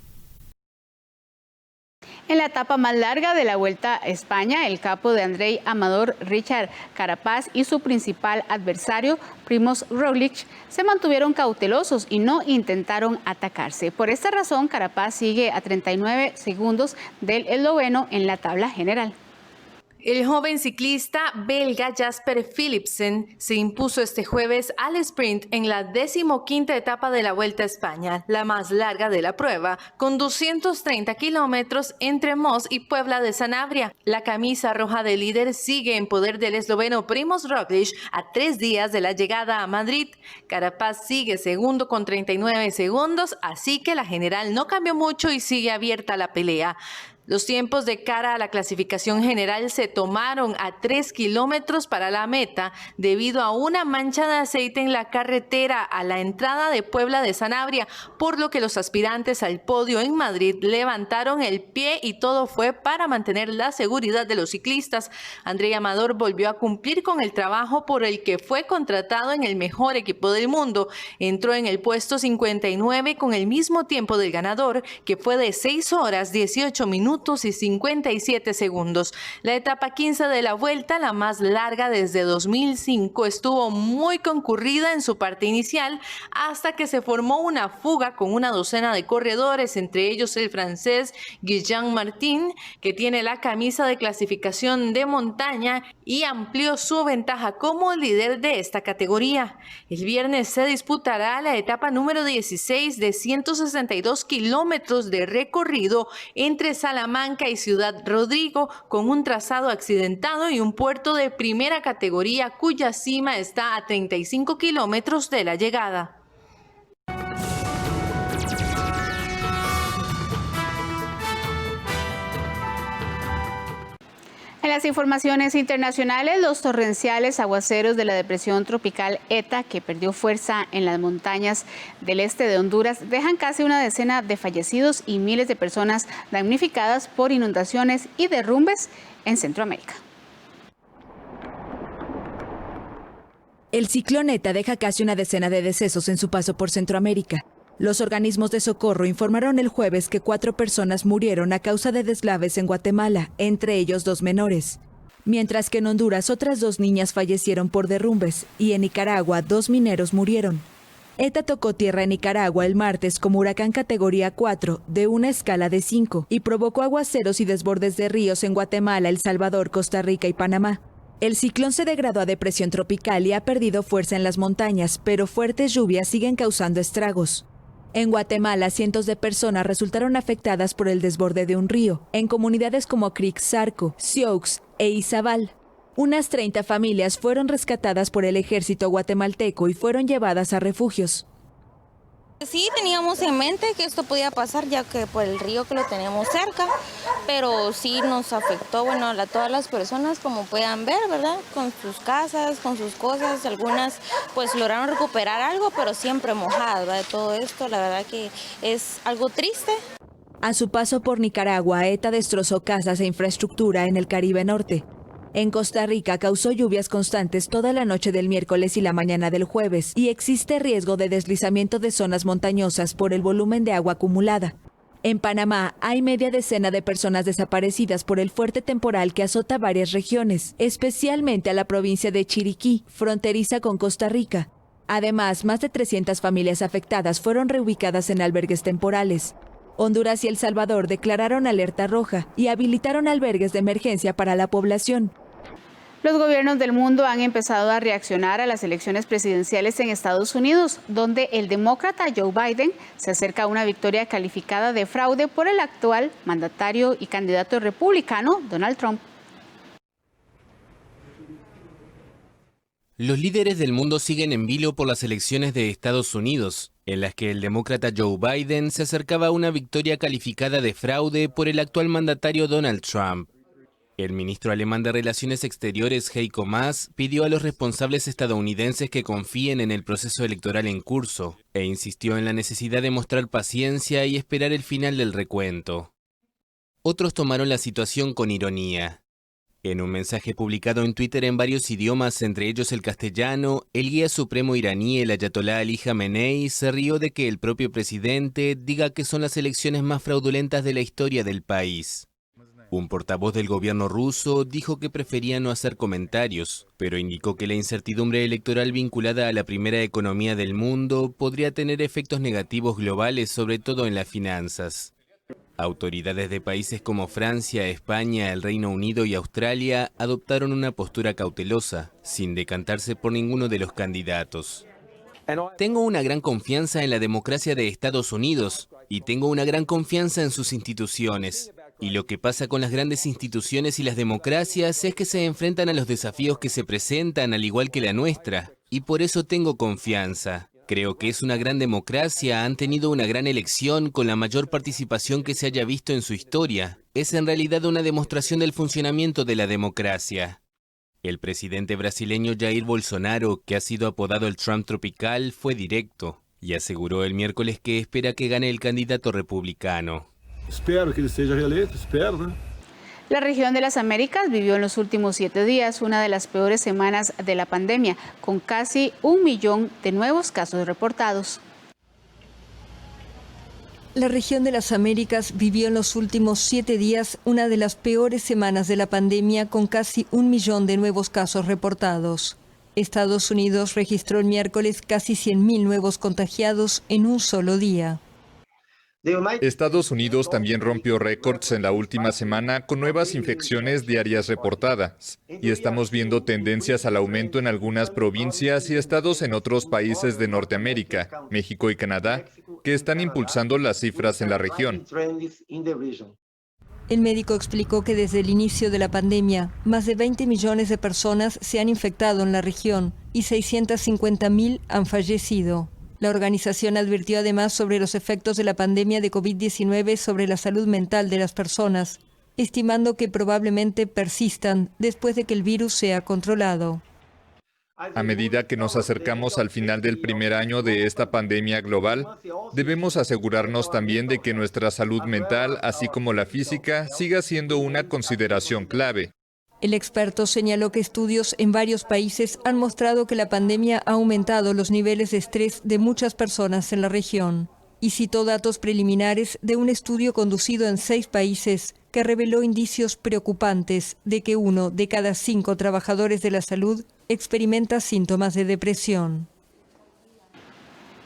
En la etapa más larga de la Vuelta a España, el capo de Andrei Amador, Richard Carapaz, y su principal adversario, Primož Roglic, se mantuvieron cautelosos y no intentaron atacarse. Por esta razón, Carapaz sigue a 39 segundos del esloveno en la tabla general. El joven ciclista belga Jasper Philipsen se impuso este jueves al sprint en la 15ª etapa de la Vuelta a España, la más larga de la prueba, con 230 kilómetros entre Mos y Puebla de Sanabria. La camisa roja de líder sigue en poder del esloveno Primož Roglic a 3 días de la llegada a Madrid. Carapaz sigue segundo con 39 segundos, así que la general no cambió mucho y sigue abierta la pelea. Los tiempos de cara a la clasificación general se tomaron a 3 kilómetros para la meta debido a una mancha de aceite en la carretera a la entrada de Puebla de Sanabria, por lo que los aspirantes al podio en Madrid levantaron el pie y todo fue para mantener la seguridad de los ciclistas. Andrei Amador volvió a cumplir con el trabajo por el que fue contratado en el mejor equipo del mundo. Entró en el puesto 59 con el mismo tiempo del ganador, que fue de 6 horas, 18 minutos y 57 segundos. La etapa 15 de la Vuelta, la más larga desde 2005, estuvo muy concurrida en su parte inicial hasta que se formó una fuga con una docena de corredores, entre ellos el francés Guillaume Martin, que tiene la camisa de clasificación de montaña y amplió su ventaja como líder de esta categoría. El viernes se disputará la etapa número 16 de 162 kilómetros de recorrido entre Salamanca y Ciudad Rodrigo, con un trazado accidentado y un puerto de primera categoría cuya cima está a 35 kilómetros de la llegada. En las informaciones internacionales, los torrenciales aguaceros de la depresión tropical ETA, que perdió fuerza en las montañas del este de Honduras, dejan casi una decena de fallecidos y miles de personas damnificadas por inundaciones y derrumbes en Centroamérica. El ciclón ETA deja casi una decena de decesos en su paso por Centroamérica. Los organismos de socorro informaron el jueves que 4 personas murieron a causa de deslaves en Guatemala, entre ellos 2 menores. Mientras que en Honduras otras 2 niñas fallecieron por derrumbes y en Nicaragua 2 mineros murieron. ETA tocó tierra en Nicaragua el martes como huracán categoría 4 de una escala de 5 y provocó aguaceros y desbordes de ríos en Guatemala, El Salvador, Costa Rica y Panamá. El ciclón se degradó a depresión tropical y ha perdido fuerza en las montañas, pero fuertes lluvias siguen causando estragos. En Guatemala, cientos de personas resultaron afectadas por el desborde de un río, en comunidades como Crixarco, Sioux e Izabal. Unas 30 familias fueron rescatadas por el ejército guatemalteco y fueron llevadas a refugios. Sí, teníamos en mente que esto podía pasar ya que por el río que lo tenemos cerca, pero sí nos afectó, bueno, a todas las personas como puedan ver, ¿verdad? Con sus casas, con sus cosas, algunas pues lograron recuperar algo, pero siempre mojadas, ¿verdad? De todo esto, la verdad que es algo triste. A su paso por Nicaragua, ETA destrozó casas e infraestructura en el Caribe Norte. En Costa Rica causó lluvias constantes toda la noche del miércoles y la mañana del jueves y existe riesgo de deslizamiento de zonas montañosas por el volumen de agua acumulada. En Panamá hay media decena de personas desaparecidas por el fuerte temporal que azota varias regiones, especialmente a la provincia de Chiriquí, fronteriza con Costa Rica. Además, más de 300 familias afectadas fueron reubicadas en albergues temporales. Honduras y El Salvador declararon alerta roja y habilitaron albergues de emergencia para la población. Los gobiernos del mundo han empezado a reaccionar a las elecciones presidenciales en Estados Unidos, donde el demócrata Joe Biden se acerca a una victoria calificada de fraude por el actual mandatario y candidato republicano Donald Trump. Los líderes del mundo siguen en vilo por las elecciones de Estados Unidos, en las que el demócrata Joe Biden se acercaba a una victoria calificada de fraude por el actual mandatario Donald Trump. El ministro alemán de Relaciones Exteriores, Heiko Maas, pidió a los responsables estadounidenses que confíen en el proceso electoral en curso e insistió en la necesidad de mostrar paciencia y esperar el final del recuento. Otros tomaron la situación con ironía. En un mensaje publicado en Twitter en varios idiomas, entre ellos el castellano, el guía supremo iraní, el ayatolá Ali Jamenei, se rió de que el propio presidente diga que son las elecciones más fraudulentas de la historia del país. Un portavoz del gobierno ruso dijo que prefería no hacer comentarios, pero indicó que la incertidumbre electoral vinculada a la primera economía del mundo podría tener efectos negativos globales, sobre todo en las finanzas. Autoridades de países como Francia, España, el Reino Unido y Australia adoptaron una postura cautelosa, sin decantarse por ninguno de los candidatos. Tengo una gran confianza en la democracia de Estados Unidos y tengo una gran confianza en sus instituciones. Y lo que pasa con las grandes instituciones y las democracias es que se enfrentan a los desafíos que se presentan al igual que la nuestra. Y por eso tengo confianza. Creo que es una gran democracia, han tenido una gran elección con la mayor participación que se haya visto en su historia. Es en realidad una demostración del funcionamiento de la democracia. El presidente brasileño Jair Bolsonaro, que ha sido apodado el Trump tropical, fue directo y aseguró el miércoles que espera que gane el candidato republicano. Espero que él sea reelecto, espero, ¿no? La región de las Américas vivió en los últimos 7 días una de las peores semanas de la pandemia, con casi 1 millón de nuevos casos reportados. La región de las Américas vivió en los últimos 7 días una de las peores semanas de la pandemia, con casi 1 millón de nuevos casos reportados. Estados Unidos registró el miércoles casi 100.000 nuevos contagiados en un solo día. Estados Unidos también rompió récords en la última semana con nuevas infecciones diarias reportadas. Y estamos viendo tendencias al aumento en algunas provincias y estados en otros países de Norteamérica, México y Canadá, que están impulsando las cifras en la región. El médico explicó que desde el inicio de la pandemia, más de 20 millones de personas se han infectado en la región y 650.000 han fallecido. La organización advirtió además sobre los efectos de la pandemia de COVID-19 sobre la salud mental de las personas. estimando que probablemente persistan después de que el virus sea controlado. A medida que nos acercamos al final del primer año de esta pandemia global, debemos asegurarnos también de que nuestra salud mental, así como la física, siga siendo una consideración clave. El experto señaló que estudios en varios países han mostrado que la pandemia ha aumentado los niveles de estrés de muchas personas en la región. Y citó datos preliminares de un estudio conducido en 6 países que reveló indicios preocupantes de que 1 de cada 5 trabajadores de la salud experimenta síntomas de depresión.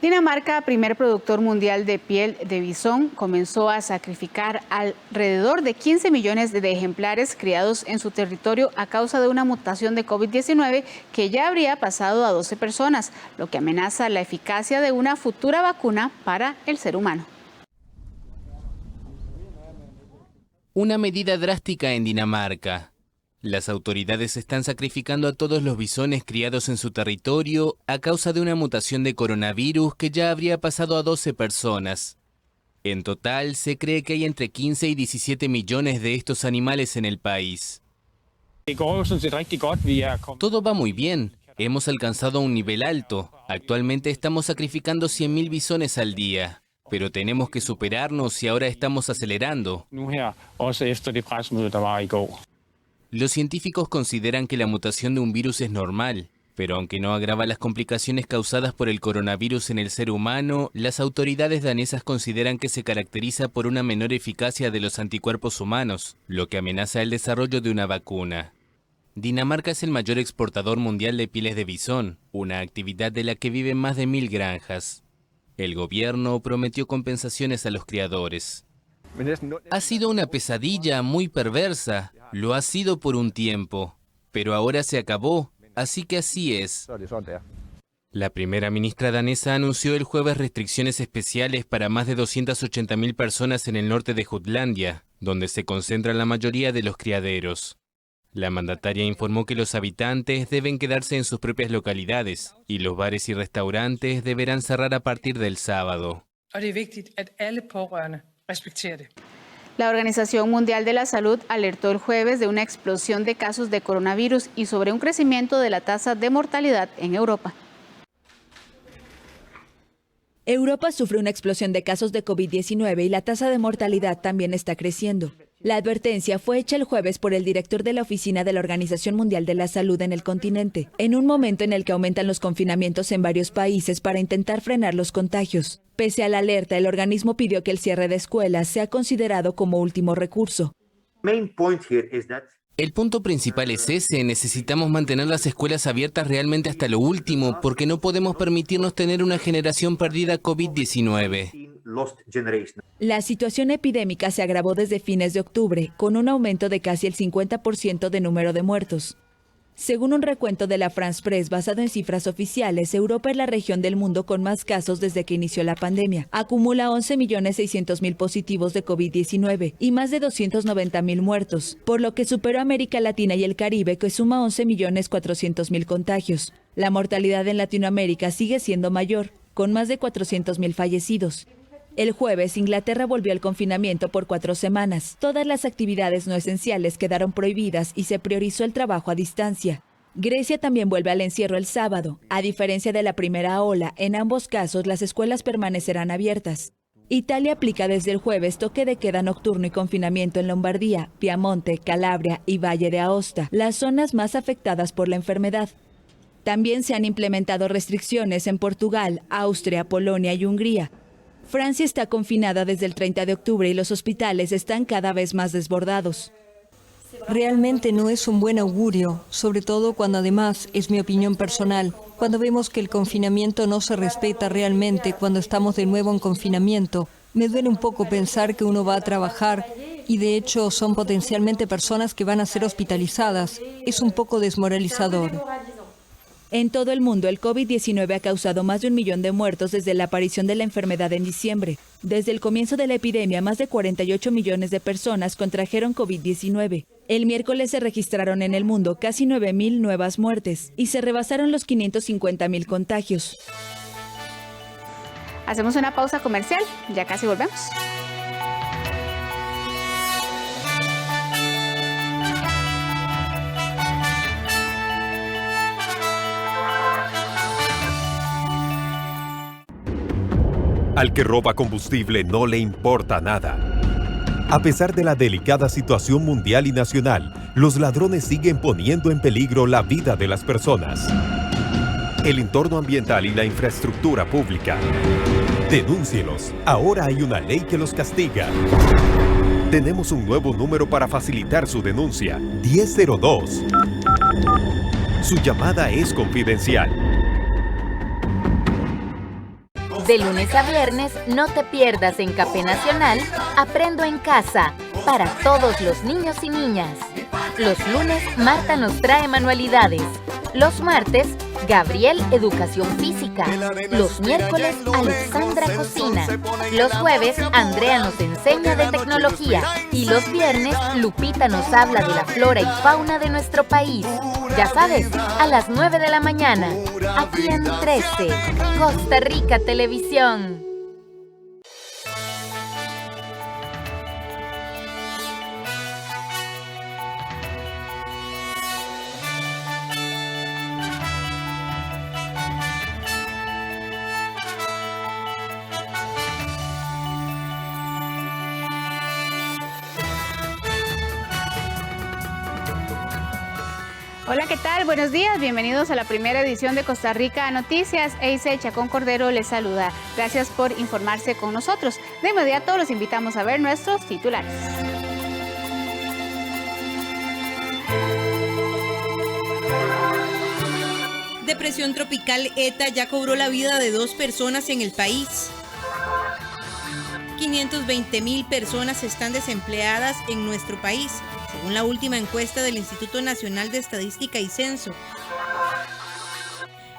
Dinamarca, primer productor mundial de piel de bisón, comenzó a sacrificar alrededor de 15 millones de ejemplares criados en su territorio a causa de una mutación de COVID-19 que ya habría pasado a 12 personas, lo que amenaza la eficacia de una futura vacuna para el ser humano. Una medida drástica en Dinamarca. Las autoridades están sacrificando a todos los bisones criados en su territorio a causa de una mutación de coronavirus que ya habría pasado a 12 personas. En total, se cree que hay entre 15 y 17 millones de estos animales en el país. Todo va muy bien. Hemos alcanzado un nivel alto. Actualmente estamos sacrificando 100.000 bisones al día. Pero tenemos que superarnos y ahora estamos acelerando. Los científicos consideran que la mutación de un virus es normal, pero aunque no agrava las complicaciones causadas por el coronavirus en el ser humano, las autoridades danesas consideran que se caracteriza por una menor eficacia de los anticuerpos humanos, lo que amenaza el desarrollo de una vacuna. Dinamarca es el mayor exportador mundial de pieles de bisón, una actividad de la que viven más de 1.000 granjas. El gobierno prometió compensaciones a los criadores. Ha sido una pesadilla muy perversa. Lo ha sido por un tiempo, pero ahora se acabó, así que así es. La primera ministra danesa anunció el jueves restricciones especiales para más de 280.000 personas en el norte de Jutlandia, donde se concentran la mayoría de los criaderos. La mandataria informó que los habitantes deben quedarse en sus propias localidades y los bares y restaurantes deberán cerrar a partir del sábado. La Organización Mundial de la Salud alertó el jueves de una explosión de casos de coronavirus y sobre un crecimiento de la tasa de mortalidad en Europa. Europa sufre una explosión de casos de COVID-19 y la tasa de mortalidad también está creciendo. La advertencia fue hecha el jueves por el director de la oficina de la Organización Mundial de la Salud en el continente, en un momento en el que aumentan los confinamientos en varios países para intentar frenar los contagios. Pese a la alerta, el organismo pidió que el cierre de escuelas sea considerado como último recurso. El punto principal es ese, necesitamos mantener las escuelas abiertas realmente hasta lo último, porque no podemos permitirnos tener una generación perdida COVID-19. La situación epidémica se agravó desde fines de octubre, con un aumento de casi el 50% de número de muertos. Según un recuento de la France Press basado en cifras oficiales, Europa es la región del mundo con más casos desde que inició la pandemia. Acumula 11.600.000 positivos de COVID-19 y más de 290.000 muertos, por lo que superó a América Latina y el Caribe, que suma 11.400.000 contagios. La mortalidad en Latinoamérica sigue siendo mayor, con más de 400.000 fallecidos. El jueves, Inglaterra volvió al confinamiento por 4 semanas. Todas las actividades no esenciales quedaron prohibidas y se priorizó el trabajo a distancia. Grecia también vuelve al encierro el sábado. A diferencia de la primera ola, en ambos casos las escuelas permanecerán abiertas. Italia aplica desde el jueves toque de queda nocturno y confinamiento en Lombardía, Piamonte, Calabria y Valle de Aosta, las zonas más afectadas por la enfermedad. También se han implementado restricciones en Portugal, Austria, Polonia y Hungría. Francia está confinada desde el 30 de octubre y los hospitales están cada vez más desbordados. Realmente no es un buen augurio, sobre todo cuando además, es mi opinión personal, cuando vemos que el confinamiento no se respeta realmente cuando estamos de nuevo en confinamiento. Me duele un poco pensar que uno va a trabajar y de hecho son potencialmente personas que van a ser hospitalizadas. Es un poco desmoralizador. En todo el mundo, el COVID-19 ha causado más de 1 millón de muertos desde la aparición de la enfermedad en diciembre. Desde el comienzo de la epidemia, más de 48 millones de personas contrajeron COVID-19. El miércoles se registraron en el mundo casi 9.000 nuevas muertes y se rebasaron los 550.000 contagios. Hacemos una pausa comercial, ya casi volvemos. Al que roba combustible no le importa nada. A pesar de la delicada situación mundial y nacional, los ladrones siguen poniendo en peligro la vida de las personas, el entorno ambiental y la infraestructura pública. Denúncielos. Ahora hay una ley que los castiga. Tenemos un nuevo número para facilitar su denuncia: 1002. Su llamada es confidencial. De lunes a viernes, no te pierdas en Café Nacional Aprendo en Casa, para todos los niños y niñas. Los lunes, Marta nos trae manualidades. Los martes, Gabriel, Educación Física. Los miércoles, Alexandra cocina. Los jueves, Andrea nos enseña de tecnología. Y los viernes, Lupita nos habla de la flora y fauna de nuestro país. Ya sabes, a las 9 de la mañana, aquí en 13, Costa Rica Televisión. Hola, ¿qué tal? Buenos días, bienvenidos a la primera edición de Costa Rica Noticias. Eice Chacón Cordero les saluda. Gracias por informarse con nosotros. De inmediato los invitamos a ver nuestros titulares. Depresión tropical ETA ya cobró la vida de 2 personas en el país. 520,000 personas están desempleadas en nuestro país, según la última encuesta del Instituto Nacional de Estadística y Censo.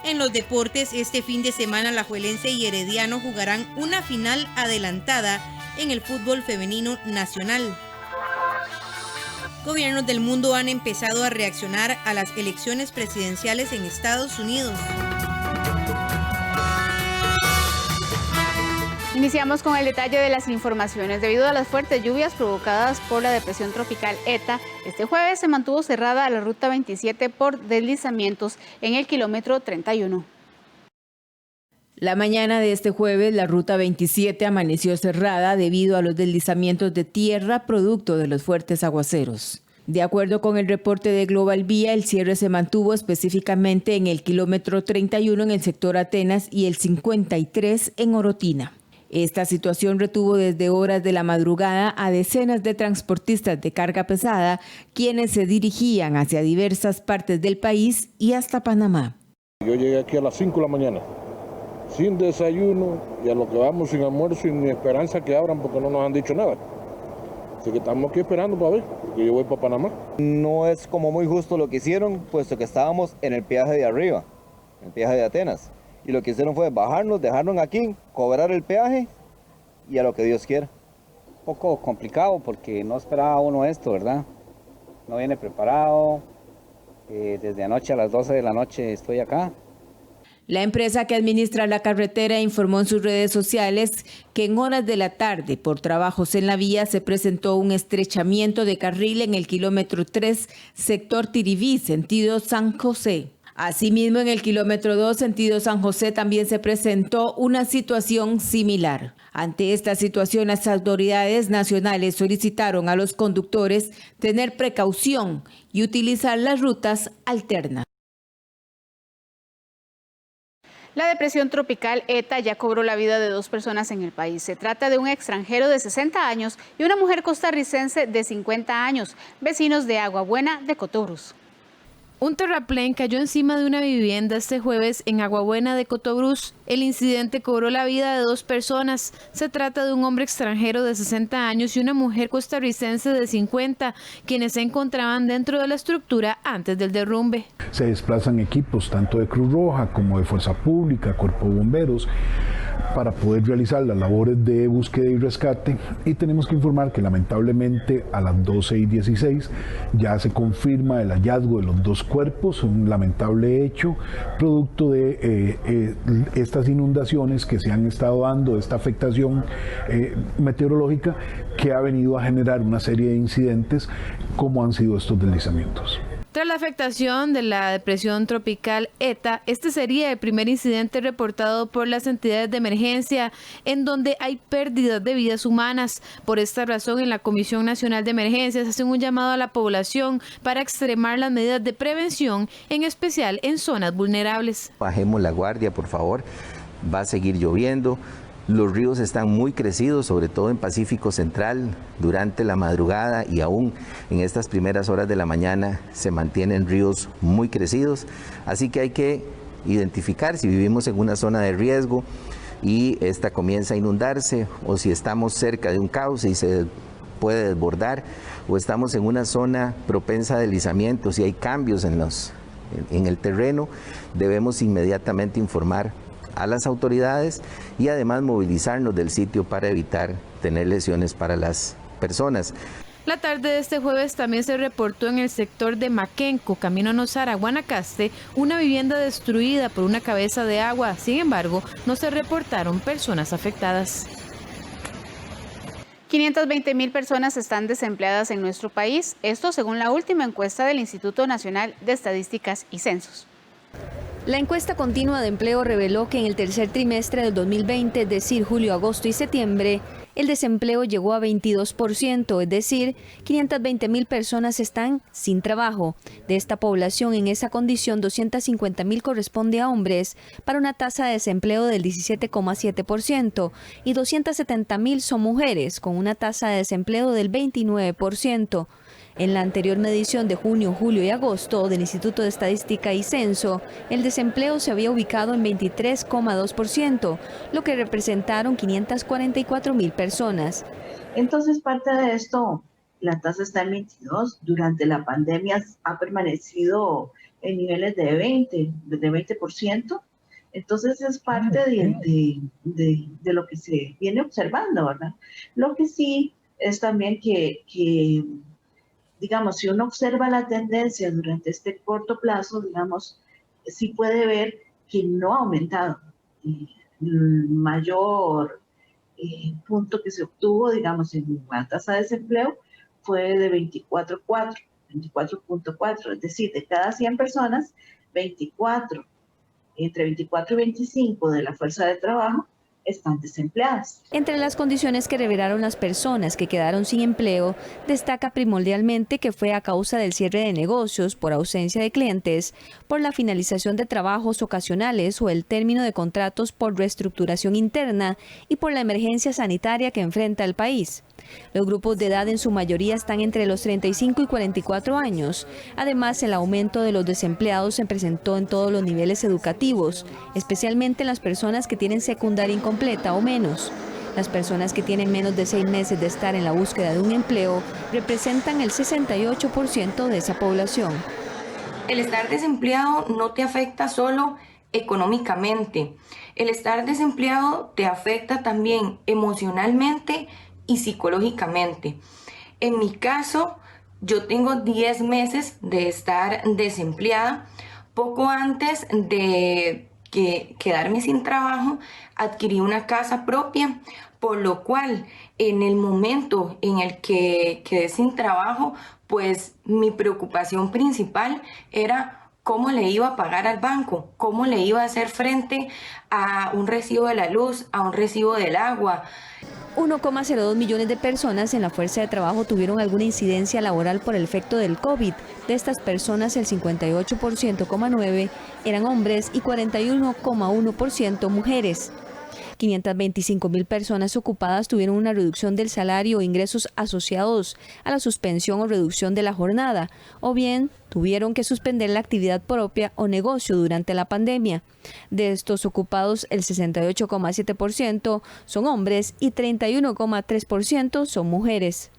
En los deportes, este fin de semana Alajuelense y Herediano jugarán una final adelantada en el fútbol femenino nacional. Gobiernos del mundo han empezado a reaccionar a las elecciones presidenciales en Estados Unidos. Iniciamos con el detalle de las informaciones. Debido a las fuertes lluvias provocadas por la depresión tropical ETA, este jueves se mantuvo cerrada la ruta 27 por deslizamientos en el kilómetro 31. La mañana de este jueves, la ruta 27 amaneció cerrada debido a los deslizamientos de tierra producto de los fuertes aguaceros. De acuerdo con el reporte de Global Vía, el cierre se mantuvo específicamente en el kilómetro 31 en el sector Atenas y el 53 en Orotina. Esta situación retuvo desde horas de la madrugada a decenas de transportistas de carga pesada, quienes se dirigían hacia diversas partes del país y hasta Panamá. Yo llegué aquí a las 5 de la mañana, sin desayuno, y a lo que vamos sin almuerzo y ni esperanza que abran porque no nos han dicho nada. Así que estamos aquí esperando para ver, porque yo voy para Panamá. No es como muy justo lo que hicieron, puesto que estábamos en el peaje de arriba, el peaje de Atenas. Y lo que hicieron fue bajarnos, dejarnos aquí, cobrar el peaje y a lo que Dios quiera. Un poco complicado porque no esperaba uno esto, ¿verdad? No viene preparado. Desde anoche a las 12 de la noche estoy acá. La empresa que administra la carretera informó en sus redes sociales que en horas de la tarde, por trabajos en la vía, se presentó un estrechamiento de carril en el kilómetro 3, sector Tiribí, sentido San José. Asimismo, en el kilómetro 2, sentido San José, también se presentó una situación similar. Ante esta situación, las autoridades nacionales solicitaron a los conductores tener precaución y utilizar las rutas alternas. La depresión tropical ETA ya cobró la vida de 2 personas en el país. Se trata de un extranjero de 60 años y una mujer costarricense de 50 años, vecinos de Agua Buena de Cotobruz. Un terraplén cayó encima de una vivienda este jueves en Agua Buena de Cotobruz. El incidente cobró la vida de 2 personas. Se trata de un hombre extranjero de 60 años y una mujer costarricense de 50, quienes se encontraban dentro de la estructura antes del derrumbe. Se desplazan equipos tanto de Cruz Roja como de Fuerza Pública, Cuerpo de Bomberos, para poder realizar las labores de búsqueda y rescate, y tenemos que informar que lamentablemente a las 12:16 ya se confirma el hallazgo de los 2 cuerpos, un lamentable hecho producto de estas inundaciones que se han estado dando, esta afectación meteorológica que ha venido a generar una serie de incidentes como han sido estos deslizamientos. Tras la afectación de la depresión tropical ETA, este sería el primer incidente reportado por las entidades de emergencia en donde hay pérdidas de vidas humanas. Por esta razón, en la Comisión Nacional de Emergencias hacen un llamado a la población para extremar las medidas de prevención, en especial en zonas vulnerables. Bajemos la guardia, por favor. Va a seguir lloviendo. Los ríos están muy crecidos, sobre todo en Pacífico Central, durante la madrugada y aún en estas primeras horas de la mañana se mantienen ríos muy crecidos, así que hay que identificar si vivimos en una zona de riesgo y esta comienza a inundarse, o si estamos cerca de un cauce y se puede desbordar, o estamos en una zona propensa a deslizamientos y hay cambios en el terreno, debemos inmediatamente informar a las autoridades y además movilizarnos del sitio para evitar tener lesiones para las personas. La tarde de este jueves también se reportó en el sector de Maquenco, camino a Nosara, Guanacaste, una vivienda destruida por una cabeza de agua. Sin embargo, no se reportaron personas afectadas. 520,000 personas están desempleadas en nuestro país, esto según la última encuesta del Instituto Nacional de Estadísticas y Censos. La encuesta continua de empleo reveló que en el tercer trimestre del 2020, es decir, julio, agosto y septiembre, el desempleo llegó a 22%, es decir, 520,000 personas están sin trabajo. De esta población, en esa condición, 250,000 corresponde a hombres, para una tasa de desempleo del 17,7%, y 270,000 son mujeres, con una tasa de desempleo del 29%. En la anterior medición de junio, julio y agosto del Instituto de Estadística y Censo, el desempleo se había ubicado en 23,2%, lo que representaron 544,000 personas. Entonces, parte de esto, la tasa está en 22. Durante la pandemia ha permanecido en niveles de 20%. Entonces, es parte de lo que se viene observando, ¿verdad? Lo que sí es también que digamos, si uno observa la tendencia durante este corto plazo, digamos, sí puede ver que no ha aumentado. El mayor punto que se obtuvo, digamos, en la tasa de desempleo fue de 24.4, es decir, de cada 100 personas, 24, entre 24 y 25 de la fuerza de trabajo están desempleadas. Entre las condiciones que revelaron las personas que quedaron sin empleo, destaca primordialmente que fue a causa del cierre de negocios, por ausencia de clientes, por la finalización de trabajos ocasionales o el término de contratos por reestructuración interna y por la emergencia sanitaria que enfrenta el país. Los grupos de edad en su mayoría están entre los 35 y 44 años. Además, el aumento de los desempleados se presentó en todos los niveles educativos, especialmente en las personas que tienen secundaria incompleta o menos. Las personas que tienen menos de 6 meses de estar en la búsqueda de un empleo representan el 68% de esa población. El estar desempleado no te afecta solo económicamente. El estar desempleado te afecta también emocionalmente y psicológicamente. En mi caso, yo tengo 10 meses de estar desempleada. Poco antes de quedarme sin trabajo, adquirí una casa propia, por lo cual en el momento en el que quedé sin trabajo, pues mi preocupación principal era cómo le iba a pagar al banco, cómo le iba a hacer frente a un recibo de la luz, a un recibo del agua. 1,02 millones de personas en la fuerza de trabajo tuvieron alguna incidencia laboral por el efecto del COVID. De estas personas, el 58,9% eran hombres y 41,1% mujeres. 525,000 personas ocupadas tuvieron una reducción del salario o ingresos asociados a la suspensión o reducción de la jornada, o bien tuvieron que suspender la actividad propia o negocio durante la pandemia. De estos ocupados, el 68,7% son hombres y 31,3% son mujeres.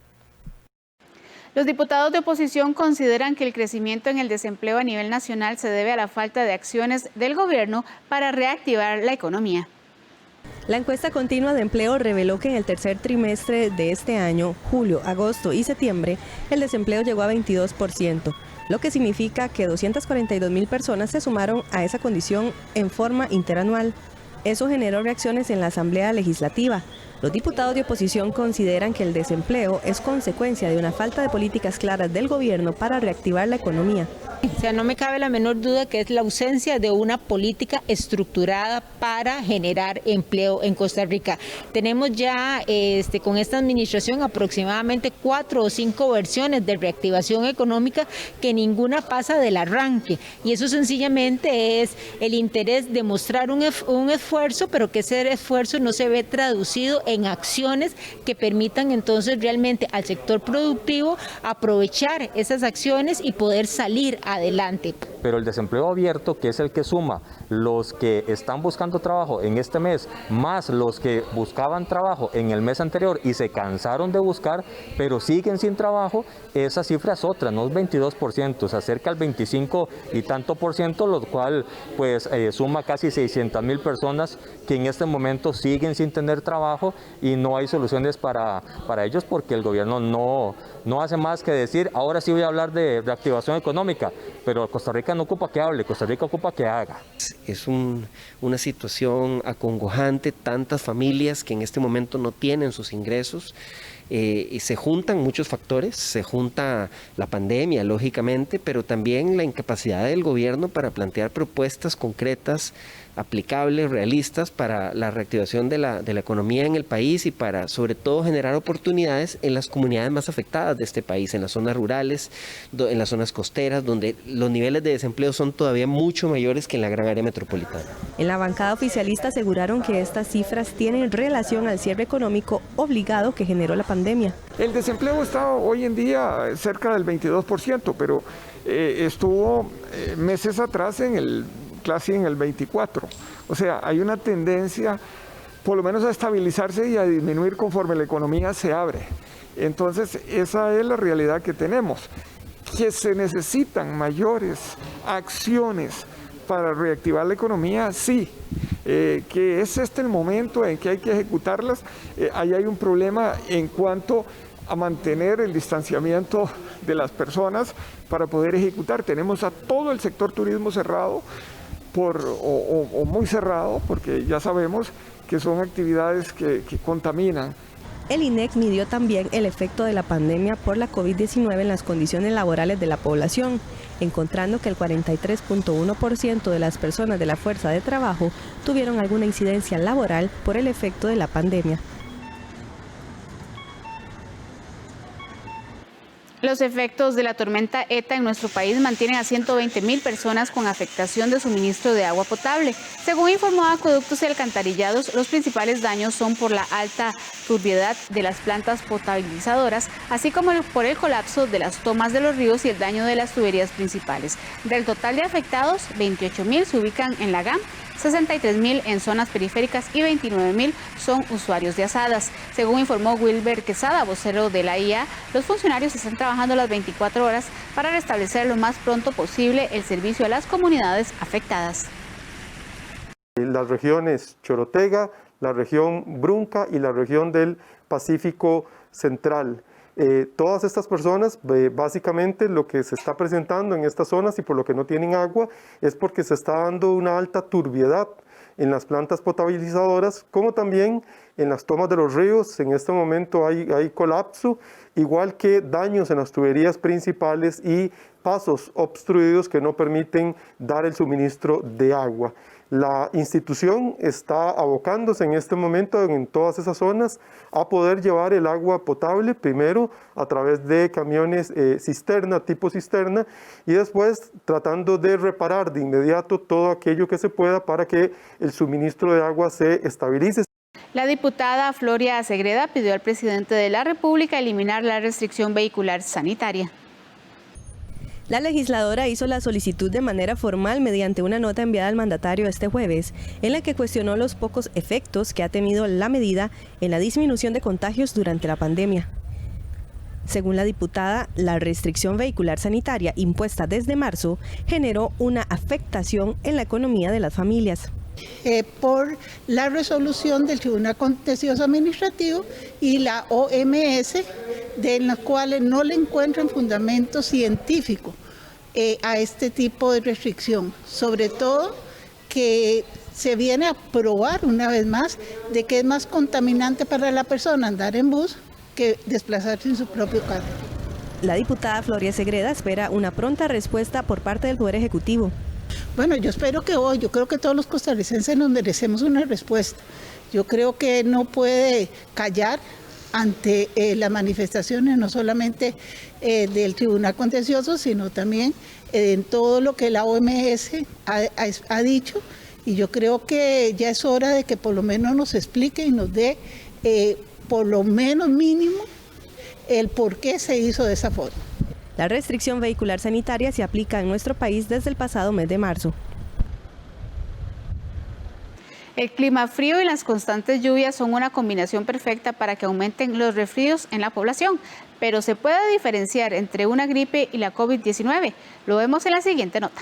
Los diputados de oposición consideran que el crecimiento en el desempleo a nivel nacional se debe a la falta de acciones del gobierno para reactivar la economía. La encuesta continua de empleo reveló que en el tercer trimestre de este año, julio, agosto y septiembre, el desempleo llegó a 22%, lo que significa que 242,000 personas se sumaron a esa condición en forma interanual. Eso generó reacciones en la Asamblea Legislativa. Los diputados de oposición consideran que el desempleo es consecuencia de una falta de políticas claras del gobierno para reactivar la economía. O sea, no me cabe la menor duda que es la ausencia de una política estructurada para generar empleo en Costa Rica. Tenemos ya con esta administración aproximadamente 4 o 5 versiones de reactivación económica que ninguna pasa del arranque. Y eso sencillamente es el interés de mostrar un esfuerzo, pero que ese esfuerzo no se ve traducido en acciones que permitan entonces realmente al sector productivo aprovechar esas acciones y poder salir adelante. Pero el desempleo abierto, que es el que suma los que están buscando trabajo en este mes, más los que buscaban trabajo en el mes anterior y se cansaron de buscar, pero siguen sin trabajo, esa cifra es otra, no es 22%, se acerca al 25 y tanto por ciento, lo cual pues suma casi 600,000 personas que en este momento siguen sin tener trabajo y no hay soluciones para ellos porque el gobierno no hace más que decir, ahora sí voy a hablar de reactivación económica, pero Costa Rica no ocupa que hable, Costa Rica ocupa que haga. Es una situación acongojante, tantas familias que en este momento no tienen sus ingresos. Y se juntan muchos factores, se junta la pandemia, lógicamente, pero también la incapacidad del gobierno para plantear propuestas concretas, aplicables, realistas para la reactivación de la economía en el país y para, sobre todo, generar oportunidades en las comunidades más afectadas de este país, en las zonas rurales, en las zonas costeras, donde los niveles de desempleo son todavía mucho mayores que en la gran área metropolitana. En la bancada oficialista aseguraron que estas cifras tienen relación al cierre económico obligado que generó la pandemia. El desempleo está hoy en día cerca del 22%, pero estuvo meses atrás casi en el 24%. O sea, hay una tendencia por lo menos a estabilizarse y a disminuir conforme la economía se abre. Entonces, esa es la realidad que tenemos. Que se necesitan mayores acciones para reactivar la economía, sí. Que es el momento en que hay que ejecutarlas. Ahí hay un problema en cuanto a mantener el distanciamiento de las personas para poder ejecutar. Tenemos a todo el sector turismo cerrado o muy cerrado, porque ya sabemos que son actividades que contaminan. El INEC midió también el efecto de la pandemia por la COVID-19 en las condiciones laborales de la población, encontrando que el 43.1% de las personas de la fuerza de trabajo tuvieron alguna incidencia laboral por el efecto de la pandemia. Los efectos de la tormenta ETA en nuestro país mantienen a 120,000 personas con afectación de suministro de agua potable. Según informó Acueductos y Alcantarillados, los principales daños son por la alta turbiedad de las plantas potabilizadoras, así como por el colapso de las tomas de los ríos y el daño de las tuberías principales. Del total de afectados, 28,000 se ubican en la GAM, 63,000 en zonas periféricas y 29,000 son usuarios de Asadas. Según informó Wilber Quesada, vocero de la IA, los funcionarios están trabajando las 24 horas para restablecer lo más pronto posible el servicio a las comunidades afectadas. Las regiones Chorotega, la región Brunca y la región del Pacífico Central. Todas estas personas, básicamente lo que se está presentando en estas zonas y por lo que no tienen agua es porque se está dando una alta turbiedad en las plantas potabilizadoras, como también en las tomas de los ríos. En este momento hay colapso, igual que daños en las tuberías principales y pasos obstruidos que no permiten dar el suministro de agua. La institución está abocándose en este momento en todas esas zonas a poder llevar el agua potable, primero a través de camiones cisterna, tipo cisterna, y después tratando de reparar de inmediato todo aquello que se pueda para que el suministro de agua se estabilice. La diputada Floria Segreda pidió al presidente de la República eliminar la restricción vehicular sanitaria. La legisladora hizo la solicitud de manera formal mediante una nota enviada al mandatario este jueves, en la que cuestionó los pocos efectos que ha tenido la medida en la disminución de contagios durante la pandemia. Según la diputada, la restricción vehicular sanitaria impuesta desde marzo generó una afectación en la economía de las familias. Por la resolución del Tribunal Contencioso Administrativo y la OMS, de las cuales no le encuentran fundamento científico a este tipo de restricción, sobre todo que se viene a probar una vez más de que es más contaminante para la persona andar en bus que desplazarse en su propio carro. La diputada Floria Segreda espera una pronta respuesta por parte del Poder Ejecutivo. Bueno, yo espero que hoy, yo creo que todos los costarricenses nos merecemos una respuesta. Yo creo que no puede callar ante las manifestaciones, no solamente del Tribunal Contencioso, sino también en todo lo que la OMS ha dicho. Y yo creo que ya es hora de que por lo menos nos explique y nos dé, por lo menos mínimo, el por qué se hizo de esa forma. La restricción vehicular sanitaria se aplica en nuestro país desde el pasado mes de marzo. El clima frío y las constantes lluvias son una combinación perfecta para que aumenten los resfríos en la población, pero se puede diferenciar entre una gripe y la COVID-19. Lo vemos en la siguiente nota.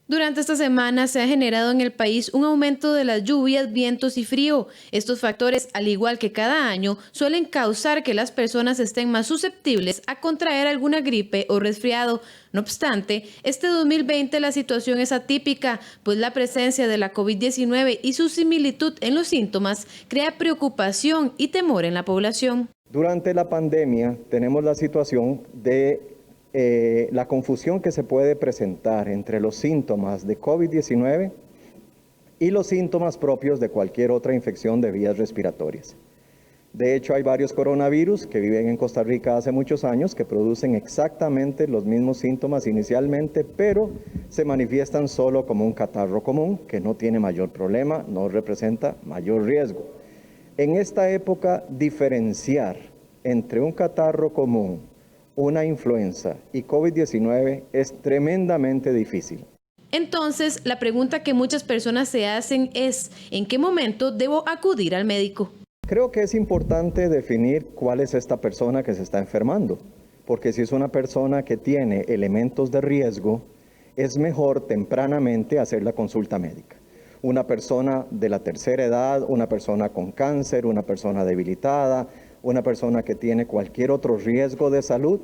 Durante esta semana se ha generado en el país un aumento de las lluvias, vientos y frío. Estos factores, al igual que cada año, suelen causar que las personas estén más susceptibles a contraer alguna gripe o resfriado. No obstante, este 2020 la situación es atípica, pues la presencia de la COVID-19 y su similitud en los síntomas crea preocupación y temor en la población. Durante la pandemia tenemos la situación de la confusión que se puede presentar entre los síntomas de COVID-19 y los síntomas propios de cualquier otra infección de vías respiratorias. De hecho, hay varios coronavirus que viven en Costa Rica hace muchos años que producen exactamente los mismos síntomas inicialmente, pero se manifiestan solo como un catarro común que no tiene mayor problema, no representa mayor riesgo. En esta época, diferenciar entre un catarro común, una influenza y COVID-19 es tremendamente difícil. Entonces, la pregunta que muchas personas se hacen es, ¿en qué momento debo acudir al médico? Creo que es importante definir cuál es esta persona que se está enfermando, porque si es una persona que tiene elementos de riesgo, es mejor tempranamente hacer la consulta médica. Una persona de la tercera edad, una persona con cáncer, una persona debilitada, una persona que tiene cualquier otro riesgo de salud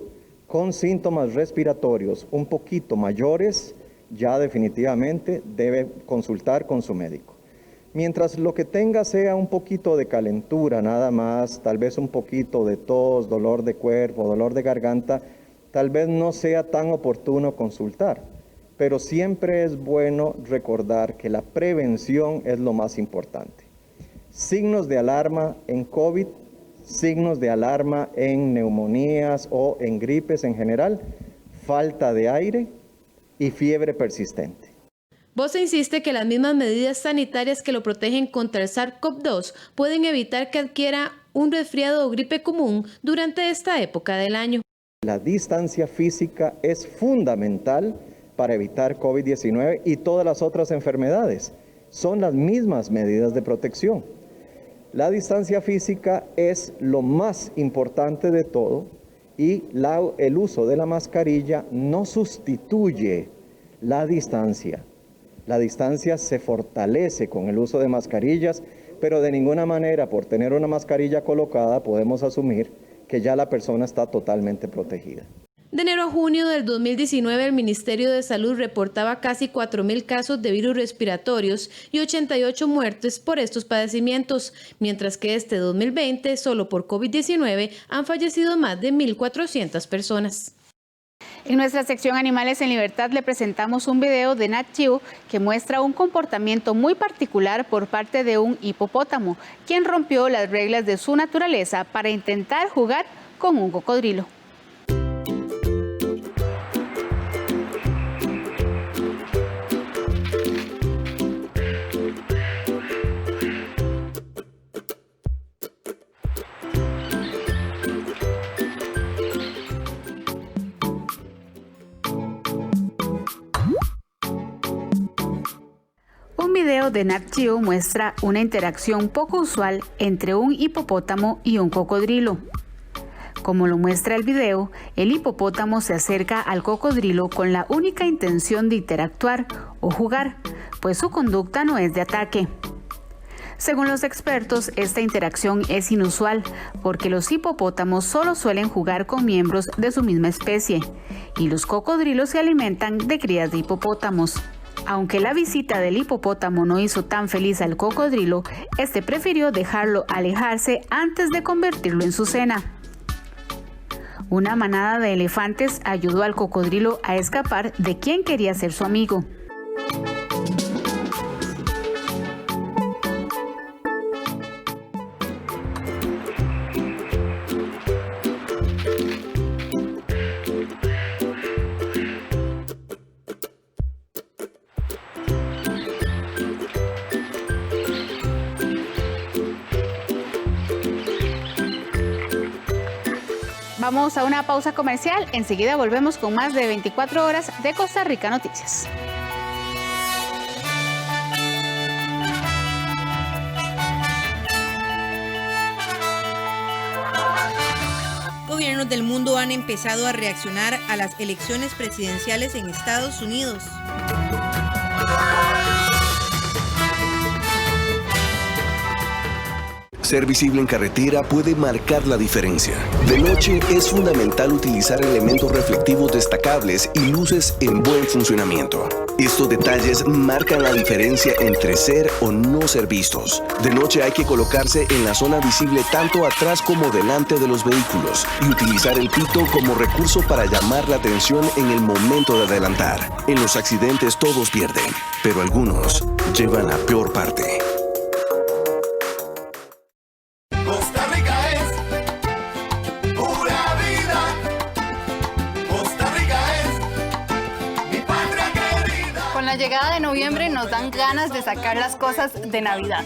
con síntomas respiratorios un poquito mayores, ya definitivamente debe consultar con su médico. Mientras lo que tenga sea un poquito de calentura nada más, tal vez un poquito de tos, dolor de cuerpo, dolor de garganta, tal vez no sea tan oportuno consultar. Pero siempre es bueno recordar que la prevención es lo más importante. Signos de alarma en COVID, signos de alarma en neumonías o en gripes en general, falta de aire y fiebre persistente. Bosa insiste que las mismas medidas sanitarias que lo protegen contra el SARS-CoV-2 pueden evitar que adquiera un resfriado o gripe común durante esta época del año. La distancia física es fundamental para evitar COVID-19 y todas las otras enfermedades. Son las mismas medidas de protección. La distancia física es lo más importante de todo y el uso de la mascarilla no sustituye la distancia. La distancia se fortalece con el uso de mascarillas, pero de ninguna manera por tener una mascarilla colocada podemos asumir que ya la persona está totalmente protegida. De enero a junio del 2019, el Ministerio de Salud reportaba casi 4.000 casos de virus respiratorios y 88 muertes por estos padecimientos, mientras que este 2020, solo por COVID-19, han fallecido más de 1.400 personas. En nuestra sección Animales en Libertad le presentamos un video de Nat Geo que muestra un comportamiento muy particular por parte de un hipopótamo, quien rompió las reglas de su naturaleza para intentar jugar con un cocodrilo. Un video de Nat Geo muestra una interacción poco usual entre un hipopótamo y un cocodrilo. Como lo muestra el video, el hipopótamo se acerca al cocodrilo con la única intención de interactuar o jugar, pues su conducta no es de ataque. Según los expertos, esta interacción es inusual porque los hipopótamos solo suelen jugar con miembros de su misma especie y los cocodrilos se alimentan de crías de hipopótamos. Aunque la visita del hipopótamo no hizo tan feliz al cocodrilo, este prefirió dejarlo alejarse antes de convertirlo en su cena. Una manada de elefantes ayudó al cocodrilo a escapar de quien quería ser su amigo. Vamos a una pausa comercial, enseguida volvemos con más de 24 horas de Costa Rica Noticias. Gobiernos del mundo han empezado a reaccionar a las elecciones presidenciales en Estados Unidos. Ser visible en carretera puede marcar la diferencia. De noche es fundamental utilizar elementos reflectivos destacables y luces en buen funcionamiento. Estos detalles marcan la diferencia entre ser o no ser vistos. De noche hay que colocarse en la zona visible tanto atrás como delante de los vehículos y utilizar el pito como recurso para llamar la atención en el momento de adelantar. En los accidentes todos pierden, pero algunos llevan la peor parte. La llegada de noviembre nos dan ganas de sacar las cosas de Navidad.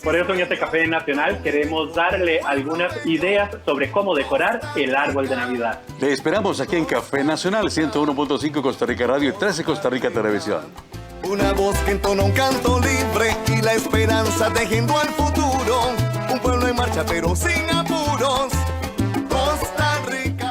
Por eso en este Café Nacional queremos darle algunas ideas sobre cómo decorar el árbol de Navidad. Le esperamos aquí en Café Nacional, 101.5 Costa Rica Radio y 13 Costa Rica Televisión. Una voz que entona un canto libre y la esperanza tejiendo al futuro. Un pueblo en marcha pero sin apuros. Costa Rica.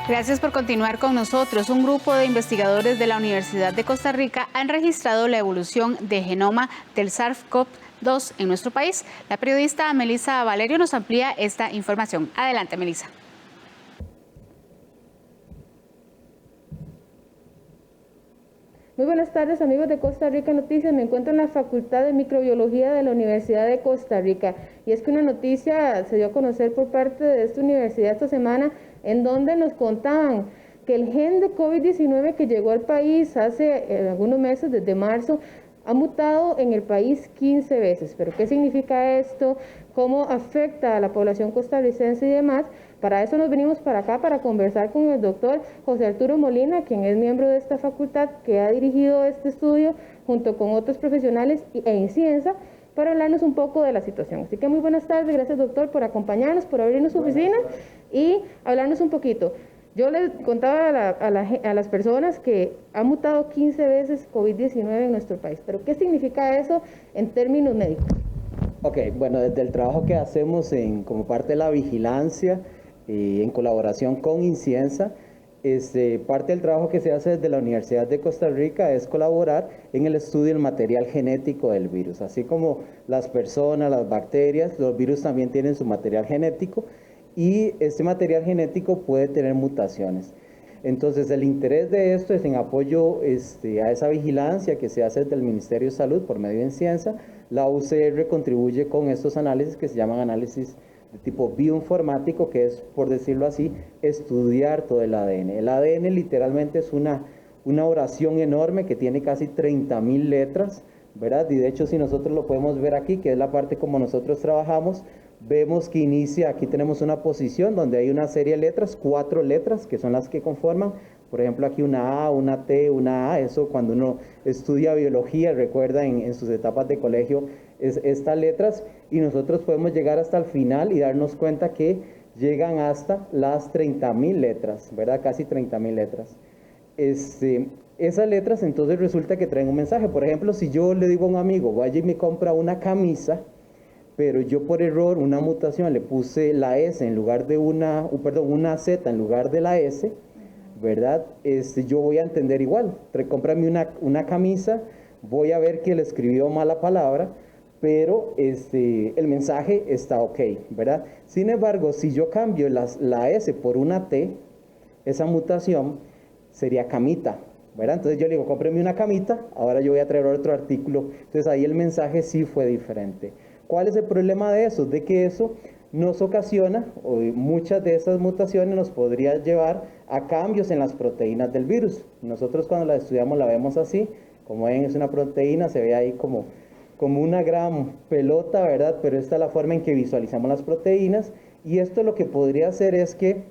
Gracias por continuar con nosotros. Un grupo de investigadores de la Universidad de Costa Rica han registrado la evolución de genoma del SARS-CoV-2 en nuestro país. La periodista Melissa Valerio nos amplía esta información. Adelante, Melissa. Muy buenas tardes, amigos de Costa Rica Noticias. Me encuentro en la Facultad de Microbiología de la Universidad de Costa Rica. Y es que una noticia se dio a conocer por parte de esta universidad esta semana, en donde nos contaban que el gen de COVID-19 que llegó al país hace algunos meses, desde marzo, ha mutado en el país 15 veces. ¿Pero qué significa esto? ¿Cómo afecta a la población costarricense y demás? Para eso nos venimos para acá, para conversar con el doctor José Arturo Molina, quien es miembro de esta facultad, que ha dirigido este estudio junto con otros profesionales e INCIENSA, para hablarnos un poco de la situación. Así que muy buenas tardes, gracias doctor por acompañarnos, por abrirnos su oficina y hablarnos un poquito. Yo les contaba a las personas que ha mutado 15 veces COVID-19 en nuestro país, pero ¿qué significa eso en términos médicos? Ok, bueno, desde el trabajo que hacemos como parte de la vigilancia, en colaboración con INCIENSA, parte del trabajo que se hace desde la Universidad de Costa Rica es colaborar en el estudio del material genético del virus. Así como las personas, las bacterias, los virus también tienen su material genético y este material genético puede tener mutaciones. Entonces el interés de esto es en apoyo a esa vigilancia que se hace desde el Ministerio de Salud por medio de INCIENSA. La UCR contribuye con estos análisis que se llaman análisis de tipo bioinformático, que es, por decirlo así, estudiar todo el ADN. El ADN literalmente es una oración enorme que tiene casi 30.000 letras, ¿verdad? Y de hecho, si nosotros lo podemos ver aquí, que es la parte como nosotros trabajamos, vemos que inicia, aquí tenemos una posición donde hay una serie de letras, 4 letras, que son las que conforman, por ejemplo, aquí una A, una T, una A, eso cuando uno estudia biología, recuerda en sus etapas de colegio, es estas letras, y nosotros podemos llegar hasta el final y darnos cuenta que llegan hasta las 30.000 letras, ¿verdad? Casi 30.000 letras. Esas letras entonces resulta que traen un mensaje. Por ejemplo, si yo le digo a un amigo, vaya y me compra una camisa, pero yo por error, una mutación, le puse la S en lugar de una Z en lugar de la S, ¿verdad? Yo voy a entender igual. Cómprame una camisa, voy a ver que le escribió mala palabra, pero el mensaje está ok, ¿verdad? Sin embargo, si yo cambio la S por una T, esa mutación sería camita, ¿verdad? Entonces yo le digo, cómpreme una camita, ahora yo voy a traer otro artículo. Entonces ahí el mensaje sí fue diferente. ¿Cuál es el problema de eso? De que eso nos ocasiona, o muchas de esas mutaciones nos podría llevar a cambios en las proteínas del virus. Nosotros cuando la estudiamos la vemos así, como ven es una proteína, se ve ahí como una gran pelota, ¿verdad? Pero esta es la forma en que visualizamos las proteínas, y esto lo que podría hacer es que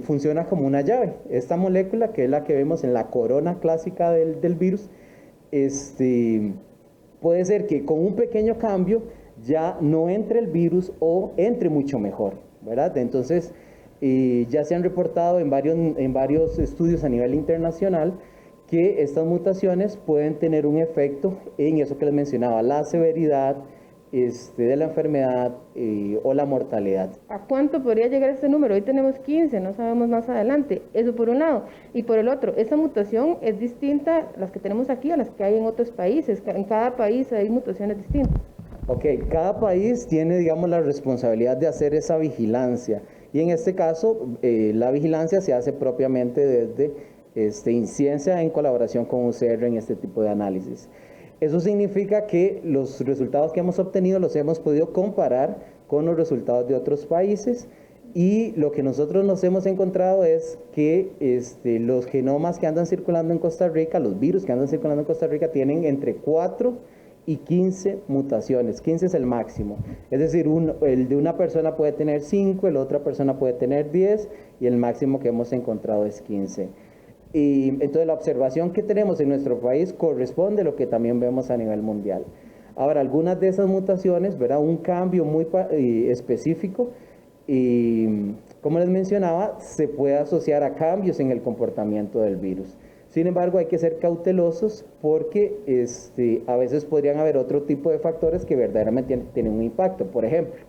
funciona como una llave. Esta molécula, que es la que vemos en la corona clásica del virus, puede ser que con un pequeño cambio ya no entre el virus o entre mucho mejor, ¿verdad? Entonces, ya se han reportado en varios estudios a nivel internacional que estas mutaciones pueden tener un efecto en eso que les mencionaba, la severidad de la enfermedad o la mortalidad. ¿A cuánto podría llegar este número? Hoy tenemos 15, no sabemos más adelante. Eso por un lado. Y por el otro, esta mutación es distinta, las que tenemos aquí, a las que hay en otros países. En cada país hay mutaciones distintas. Ok, cada país tiene, digamos, la responsabilidad de hacer esa vigilancia. Y en este caso, la vigilancia se hace propiamente desde Inciencia en colaboración con UCR en este tipo de análisis. Eso significa que los resultados que hemos obtenido los hemos podido comparar con los resultados de otros países, y lo que nosotros nos hemos encontrado es que los genomas que andan circulando en Costa Rica, los virus que andan circulando en Costa Rica, tienen entre 4 y 15 mutaciones. 15 es el máximo. Es decir, el de una persona puede tener 5, el de otra persona puede tener 10, y el máximo que hemos encontrado es 15. Y entonces la observación que tenemos en nuestro país corresponde a lo que también vemos a nivel mundial. Ahora, algunas de esas mutaciones, ¿verdad? Un cambio muy específico, y como les mencionaba, se puede asociar a cambios en el comportamiento del virus. Sin embargo, hay que ser cautelosos porque a veces podrían haber otro tipo de factores que verdaderamente tienen un impacto. Por ejemplo,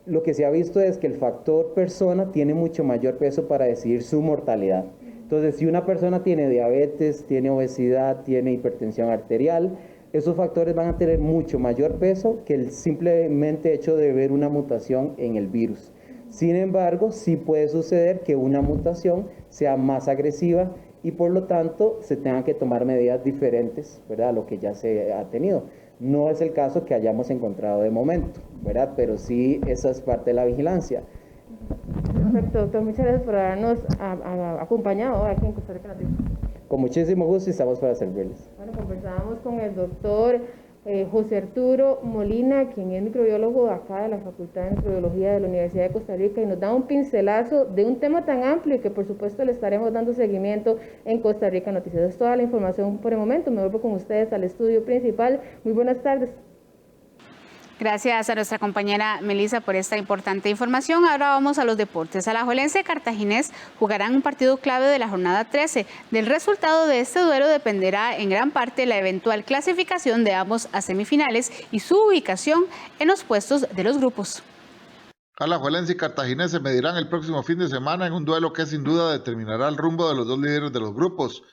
lo que se ha visto es que el factor persona tiene mucho mayor peso para decidir su mortalidad. Entonces, si una persona tiene diabetes, tiene obesidad, tiene hipertensión arterial, esos factores van a tener mucho mayor peso que el simplemente hecho de ver una mutación en el virus. Sin embargo, sí puede suceder que una mutación sea más agresiva y por lo tanto se tengan que tomar medidas diferentes, ¿verdad?, a lo que ya se ha tenido. No es el caso que hayamos encontrado de momento, ¿verdad?, pero sí esa es parte de la vigilancia. Perfecto, doctor. Muchas gracias por habernos acompañado aquí en Costa Rica Noticias. Con muchísimo gusto y estamos para servirles. Bueno, conversábamos con el doctor José Arturo Molina, quien es microbiólogo acá de la Facultad de Microbiología de la Universidad de Costa Rica, y nos da un pincelazo de un tema tan amplio y que por supuesto le estaremos dando seguimiento en Costa Rica Noticias. Es toda la información por el momento. Me vuelvo con ustedes al estudio principal. Muy buenas tardes. Gracias a nuestra compañera Melissa por esta importante información. Ahora vamos a los deportes. Alajuelense y Cartaginés jugarán un partido clave de la jornada 13. Del resultado de este duelo dependerá en gran parte la eventual clasificación de ambos a semifinales y su ubicación en los puestos de los grupos. Alajuelense y Cartaginés se medirán el próximo fin de semana en un duelo que sin duda determinará el rumbo de los dos líderes de los grupos.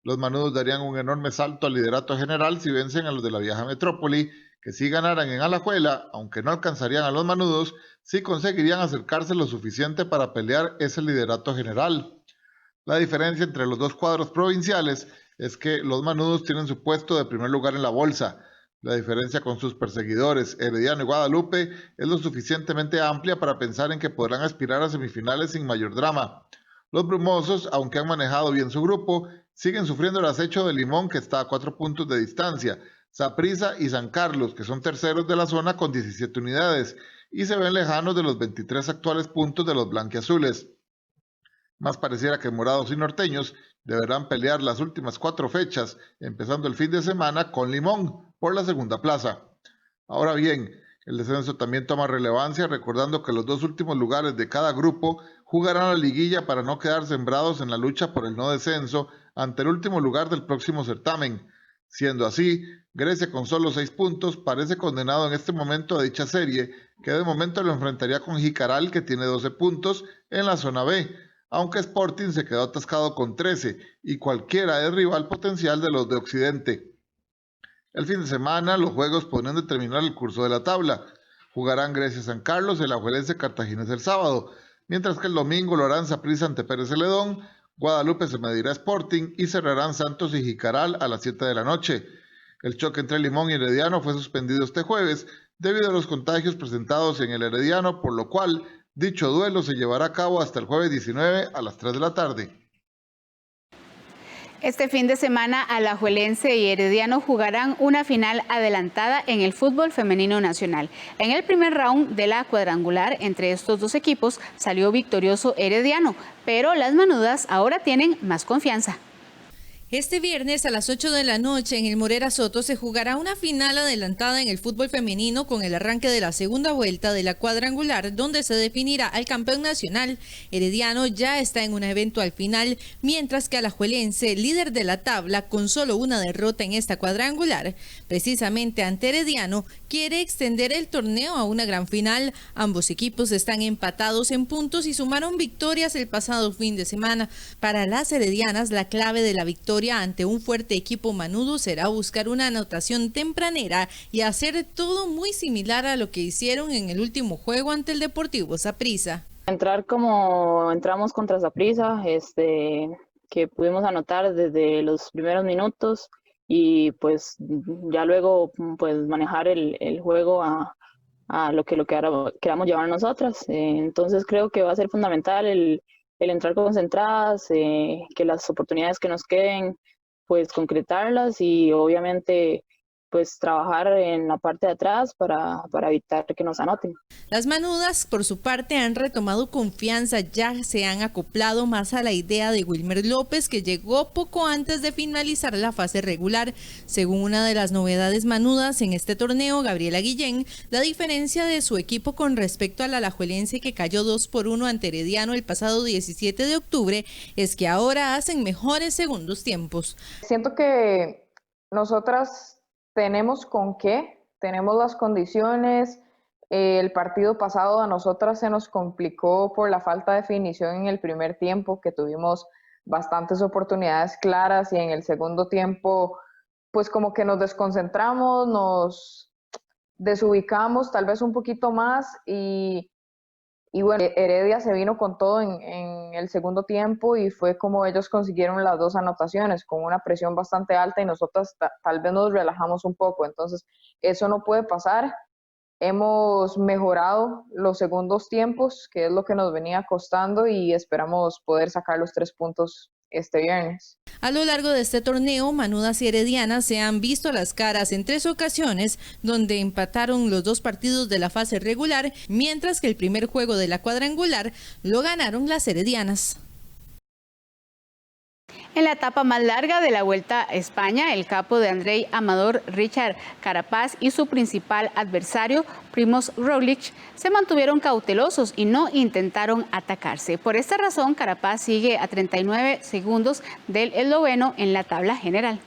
Los manudos darían un enorme salto al liderato general si vencen a los de la vieja metrópoli, que si ganaran en Alajuela, aunque no alcanzarían a los manudos, sí conseguirían acercarse lo suficiente para pelear ese liderato general. La diferencia entre los dos cuadros provinciales es que los manudos tienen su puesto de primer lugar en la bolsa. La diferencia con sus perseguidores, Herediano y Guadalupe, es lo suficientemente amplia para pensar en que podrán aspirar a semifinales sin mayor drama. Los brumosos, aunque han manejado bien su grupo, siguen sufriendo el acecho de Limón, que está a 4 puntos de distancia, Saprissa y San Carlos, que son terceros de la zona con 17 unidades, y se ven lejanos de los 23 actuales puntos de los blanquiazules. Más pareciera que morados y norteños deberán pelear las últimas 4 fechas, empezando el fin de semana con Limón por la segunda plaza. Ahora bien, el descenso también toma relevancia, recordando que los 2 últimos lugares de cada grupo jugarán la liguilla para no quedar sembrados en la lucha por el no descenso ante el último lugar del próximo certamen. Siendo así, Grecia con solo 6 puntos parece condenado en este momento a dicha serie, que de momento lo enfrentaría con Jicaral, que tiene 12 puntos en la zona B, aunque Sporting se quedó atascado con 13 y cualquiera es rival potencial de los de Occidente. El fin de semana los juegos podrán determinar el curso de la tabla. Jugarán Grecia San Carlos, el Alajuelense Cartaginés el sábado, mientras que el domingo lo harán Saprissa ante Pérez Celedón, Guadalupe se medirá Sporting y cerrarán Santos y Jicaral a las 7 de la noche. El choque entre Limón y Herediano fue suspendido este jueves debido a los contagios presentados en el Herediano, por lo cual dicho duelo se llevará a cabo hasta el jueves 19 a las 3 de la tarde. Este fin de semana, Alajuelense y Herediano jugarán una final adelantada en el fútbol femenino nacional. En el primer round de la cuadrangular entre estos dos equipos salió victorioso Herediano, pero las manudas ahora tienen más confianza. Este viernes a las 8 de la noche en el Morera Soto se jugará una final adelantada en el fútbol femenino con el arranque de la segunda vuelta de la cuadrangular, donde se definirá al campeón nacional. Herediano ya está en una eventual final, mientras que Alajuelense, líder de la tabla con solo una derrota en esta cuadrangular, precisamente ante Herediano, quiere extender el torneo a una gran final. Ambos equipos están empatados en puntos y sumaron victorias el pasado fin de semana. Para las heredianas, la clave de la victoria ante un fuerte equipo manudo será buscar una anotación tempranera y hacer todo muy similar a lo que hicieron en el último juego ante el Deportivo Saprissa. Entrar como entramos contra Saprissa, que pudimos anotar desde los primeros minutos y pues ya luego pues manejar el juego a lo que queramos llevar nosotras. Entonces creo que va a ser fundamental el entrar concentradas, que las oportunidades que nos queden, pues concretarlas y obviamente pues trabajar en la parte de atrás para evitar que nos anoten. Las manudas, por su parte, han retomado confianza, ya se han acoplado más a la idea de Wilmer López, que llegó poco antes de finalizar la fase regular. Según una de las novedades manudas en este torneo, Gabriela Guillén, la diferencia de su equipo con respecto al alajuelense que cayó 2-1 ante Herediano el pasado 17 de octubre es que ahora hacen mejores segundos tiempos. Siento que nosotras tenemos con qué, tenemos las condiciones. El partido pasado a nosotras se nos complicó por la falta de definición en el primer tiempo, que tuvimos bastantes oportunidades claras, y en el segundo tiempo pues como que nos desconcentramos, nos desubicamos tal vez un poquito más y bueno, Heredia se vino con todo en el segundo tiempo y fue como ellos consiguieron las dos anotaciones con una presión bastante alta y nosotras tal vez nos relajamos un poco. Entonces eso no puede pasar. Hemos mejorado los segundos tiempos, que es lo que nos venía costando, y esperamos poder sacar los 3 puntos este viernes. A lo largo de este torneo, manudas y heredianas se han visto las caras en 3 ocasiones, donde empataron los 2 partidos de la fase regular, mientras que el primer juego de la cuadrangular lo ganaron las heredianas. En la etapa más larga de la Vuelta a España, el capo de Andrei Amador, Richard Carapaz, y su principal adversario, Primož Roglič, se mantuvieron cautelosos y no intentaron atacarse. Por esta razón, Carapaz sigue a 39 segundos del esloveno en la tabla general.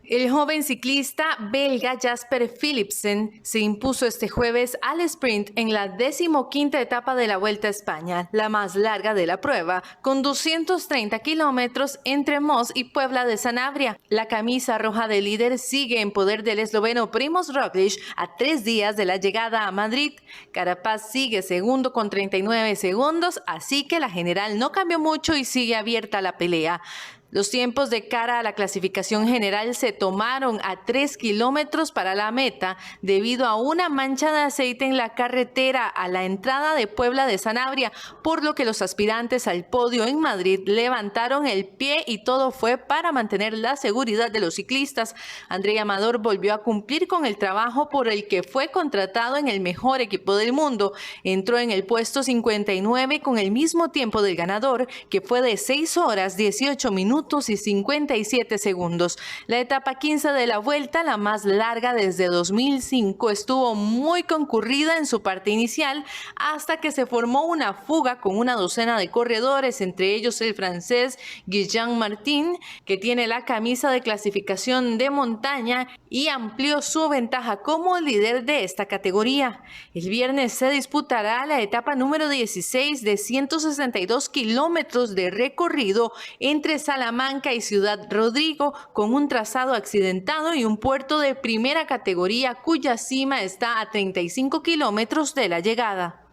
El joven ciclista belga Jasper Philipsen se impuso este jueves al sprint en la 15ª etapa de la Vuelta a España, la más larga de la prueba, con 230 kilómetros entre Mos y Puebla de Sanabria. La camisa roja de líder sigue en poder del esloveno Primož Roglič a 3 días de la llegada a Madrid. Carapaz sigue segundo con 39 segundos, así que la general no cambió mucho y sigue abierta la pelea. Los tiempos de cara a la clasificación general se tomaron a 3 kilómetros para la meta debido a una mancha de aceite en la carretera a la entrada de Puebla de Sanabria, por lo que los aspirantes al podio en Madrid levantaron el pie y todo fue para mantener la seguridad de los ciclistas. Andrei Amador volvió a cumplir con el trabajo por el que fue contratado en el mejor equipo del mundo. Entró en el puesto 59 con el mismo tiempo del ganador, que fue de 6 horas, 18 minutos y 57 segundos. La etapa 15 de la Vuelta, la más larga desde 2005, estuvo muy concurrida en su parte inicial hasta que se formó una fuga con una docena de corredores, entre ellos el francés Guillaume Martin, que tiene la camisa de clasificación de montaña y amplió su ventaja como líder de esta categoría. El viernes se disputará la etapa número 16 de 162 kilómetros de recorrido entre Salamanca Salamanca y Ciudad Rodrigo, con un trazado accidentado y un puerto de primera categoría cuya cima está a 35 kilómetros de la llegada.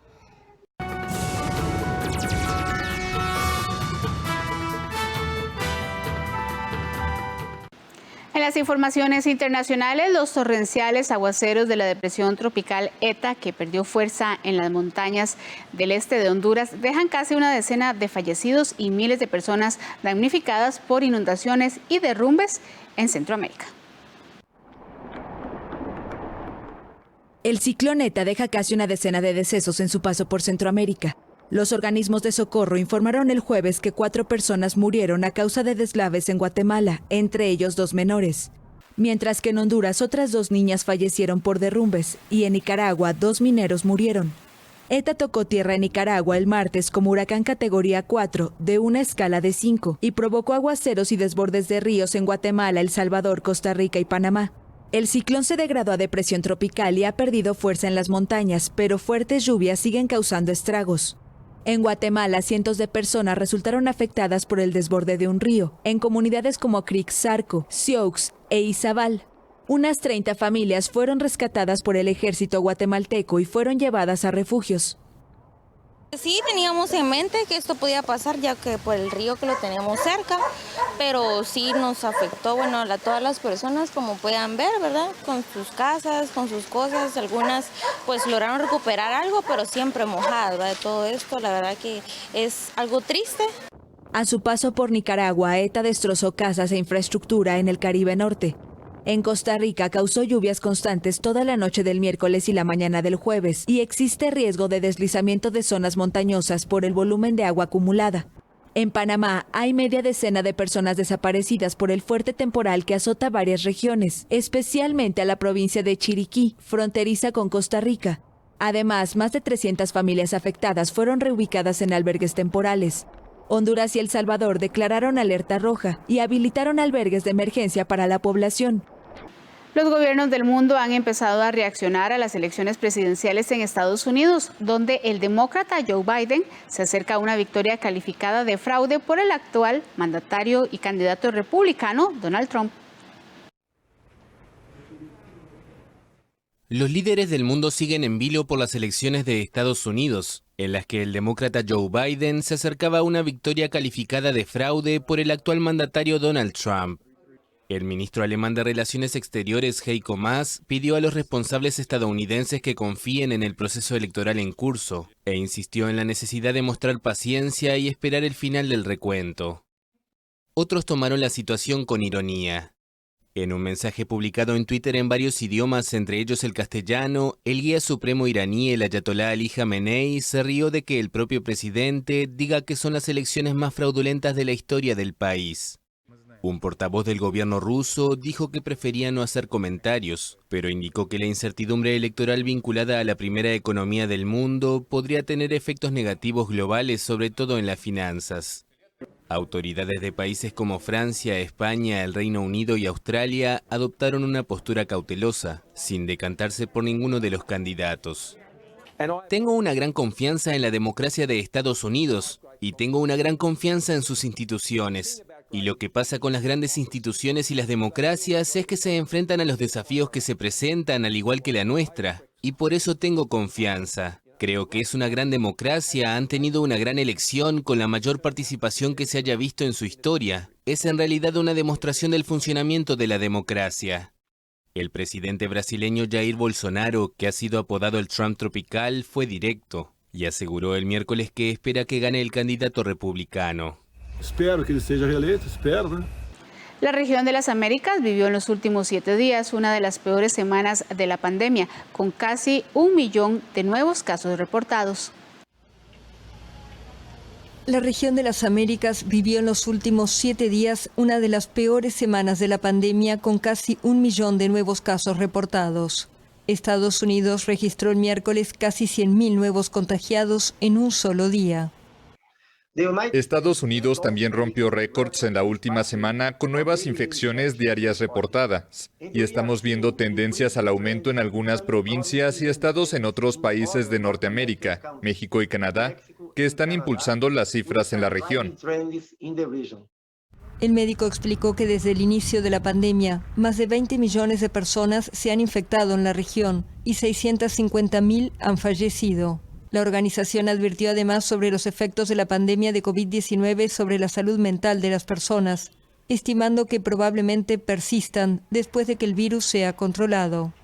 En las informaciones internacionales, los torrenciales aguaceros de la depresión tropical ETA, que perdió fuerza en las montañas del este de Honduras, dejan casi una decena de fallecidos y miles de personas damnificadas por inundaciones y derrumbes en Centroamérica. El ciclón ETA deja casi una decena de decesos en su paso por Centroamérica. Los organismos de socorro informaron el jueves que 4 personas murieron a causa de deslaves en Guatemala, entre ellos 2 menores. Mientras que en Honduras otras 2 niñas fallecieron por derrumbes y en Nicaragua 2 mineros murieron. ETA tocó tierra en Nicaragua el martes como huracán categoría 4 de una escala de 5 y provocó aguaceros y desbordes de ríos en Guatemala, El Salvador, Costa Rica y Panamá. El ciclón se degradó a depresión tropical y ha perdido fuerza en las montañas, pero fuertes lluvias siguen causando estragos. En Guatemala, cientos de personas resultaron afectadas por el desborde de un río, en comunidades como Crixarco, Sioux e Izabal. Unas 30 familias fueron rescatadas por el ejército guatemalteco y fueron llevadas a refugios. Sí, teníamos en mente que esto podía pasar ya que por el río que lo tenemos cerca, pero sí nos afectó, bueno, a todas las personas, como puedan ver, ¿verdad? Con sus casas, con sus cosas, algunas pues lograron recuperar algo, pero siempre mojadas, ¿verdad? De todo esto, la verdad que es algo triste. A su paso por Nicaragua, ETA destrozó casas e infraestructura en el Caribe Norte. En Costa Rica causó lluvias constantes toda la noche del miércoles y la mañana del jueves, y existe riesgo de deslizamiento de zonas montañosas por el volumen de agua acumulada. En Panamá hay media decena de personas desaparecidas por el fuerte temporal que azota varias regiones, especialmente a la provincia de Chiriquí, fronteriza con Costa Rica. Además, más de 300 familias afectadas fueron reubicadas en albergues temporales. Honduras y El Salvador declararon alerta roja y habilitaron albergues de emergencia para la población. Los gobiernos del mundo han empezado a reaccionar a las elecciones presidenciales en Estados Unidos, donde el demócrata Joe Biden se acerca a una victoria calificada de fraude por el actual mandatario y candidato republicano Donald Trump. Los líderes del mundo siguen en vilo por las elecciones de Estados Unidos, en las que el demócrata Joe Biden se acercaba a una victoria calificada de fraude por el actual mandatario Donald Trump. El ministro alemán de Relaciones Exteriores, Heiko Maas, pidió a los responsables estadounidenses que confíen en el proceso electoral en curso e insistió en la necesidad de mostrar paciencia y esperar el final del recuento. Otros tomaron la situación con ironía. En un mensaje publicado en Twitter en varios idiomas, entre ellos el castellano, el guía supremo iraní, el ayatolá Ali Jamenei, se rió de que el propio presidente diga que son las elecciones más fraudulentas de la historia del país. Un portavoz del gobierno ruso dijo que prefería no hacer comentarios, pero indicó que la incertidumbre electoral vinculada a la primera economía del mundo podría tener efectos negativos globales, sobre todo en las finanzas. Autoridades de países como Francia, España, el Reino Unido y Australia adoptaron una postura cautelosa, sin decantarse por ninguno de los candidatos. Tengo una gran confianza en la democracia de Estados Unidos y tengo una gran confianza en sus instituciones. Y lo que pasa con las grandes instituciones y las democracias es que se enfrentan a los desafíos que se presentan, al igual que la nuestra. Y por eso tengo confianza. Creo que es una gran democracia, han tenido una gran elección con la mayor participación que se haya visto en su historia. Es en realidad una demostración del funcionamiento de la democracia. El presidente brasileño Jair Bolsonaro, que ha sido apodado el Trump tropical, fue directo y aseguró el miércoles que espera que gane el candidato republicano. Espero que él sea reelecto, espero, ¿no? La región de las Américas vivió en los últimos 7 días una de las peores semanas de la pandemia, con casi 1 millón de nuevos casos reportados. La región de las Américas vivió en los últimos 7 días una de las peores semanas de la pandemia, con casi 1 millón de nuevos casos reportados. Estados Unidos registró el miércoles casi 100.000 nuevos contagiados en un solo día. Estados Unidos también rompió récords en la última semana con nuevas infecciones diarias reportadas, y estamos viendo tendencias al aumento en algunas provincias y estados en otros países de Norteamérica, México y Canadá, que están impulsando las cifras en la región. El médico explicó que desde el inicio de la pandemia, más de 20 millones de personas se han infectado en la región y 650.000 han fallecido. La organización advirtió además sobre los efectos de la pandemia de COVID-19 sobre la salud mental de las personas, estimando que probablemente persistan después de que el virus sea controlado.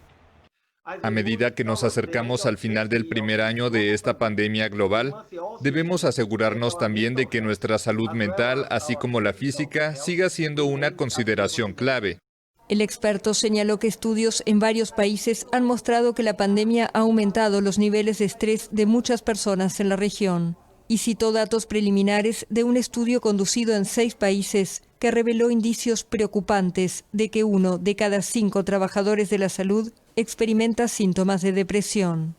A medida que nos acercamos al final del primer año de esta pandemia global, debemos asegurarnos también de que nuestra salud mental, así como la física, siga siendo una consideración clave. El experto señaló que estudios en varios países han mostrado que la pandemia ha aumentado los niveles de estrés de muchas personas en la región y citó datos preliminares de un estudio conducido en 6 países que reveló indicios preocupantes de que 1 de cada 5 trabajadores de la salud experimenta síntomas de depresión.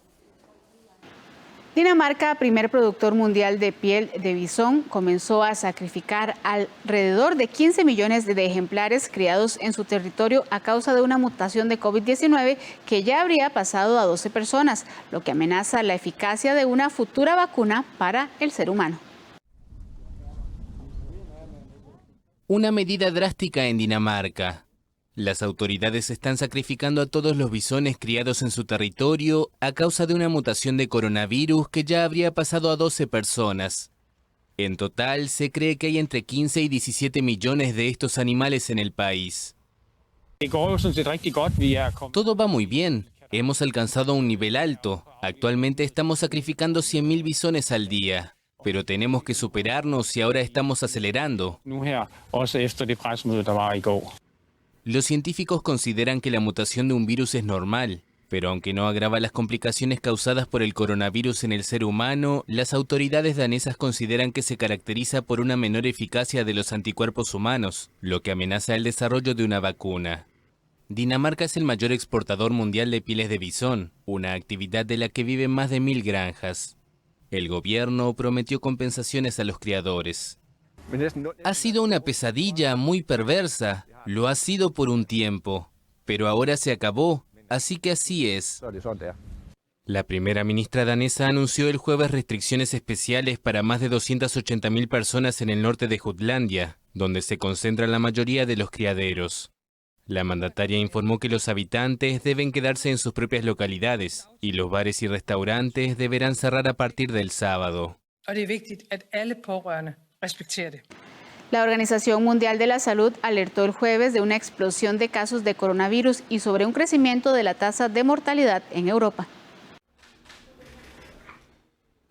Dinamarca, primer productor mundial de piel de bisón, comenzó a sacrificar alrededor de 15 millones de ejemplares criados en su territorio a causa de una mutación de COVID-19 que ya habría pasado a 12 personas, lo que amenaza la eficacia de una futura vacuna para el ser humano. Una medida drástica en Dinamarca. Las autoridades están sacrificando a todos los bisones criados en su territorio a causa de una mutación de coronavirus que ya habría pasado a 12 personas. En total, se cree que hay entre 15 y 17 millones de estos animales en el país. Todo va muy bien. Hemos alcanzado un nivel alto. Actualmente estamos sacrificando 100.000 bisones al día. Pero tenemos que superarnos y ahora estamos acelerando. Los científicos consideran que la mutación de un virus es normal, pero aunque no agrava las complicaciones causadas por el coronavirus en el ser humano, las autoridades danesas consideran que se caracteriza por una menor eficacia de los anticuerpos humanos, lo que amenaza el desarrollo de una vacuna. Dinamarca es el mayor exportador mundial de pieles de bisón, una actividad de la que viven más de 1.000 granjas. El gobierno prometió compensaciones a los criadores. Ha sido una pesadilla muy perversa. Lo ha sido por un tiempo, pero ahora se acabó, así que así es. La primera ministra danesa anunció el jueves restricciones especiales para más de 280.000 personas en el norte de Jutlandia, donde se concentra la mayoría de los criaderos. La mandataria informó que los habitantes deben quedarse en sus propias localidades y los bares y restaurantes deberán cerrar a partir del sábado. La Organización Mundial de la Salud alertó el jueves de una explosión de casos de coronavirus y sobre un crecimiento de la tasa de mortalidad en Europa.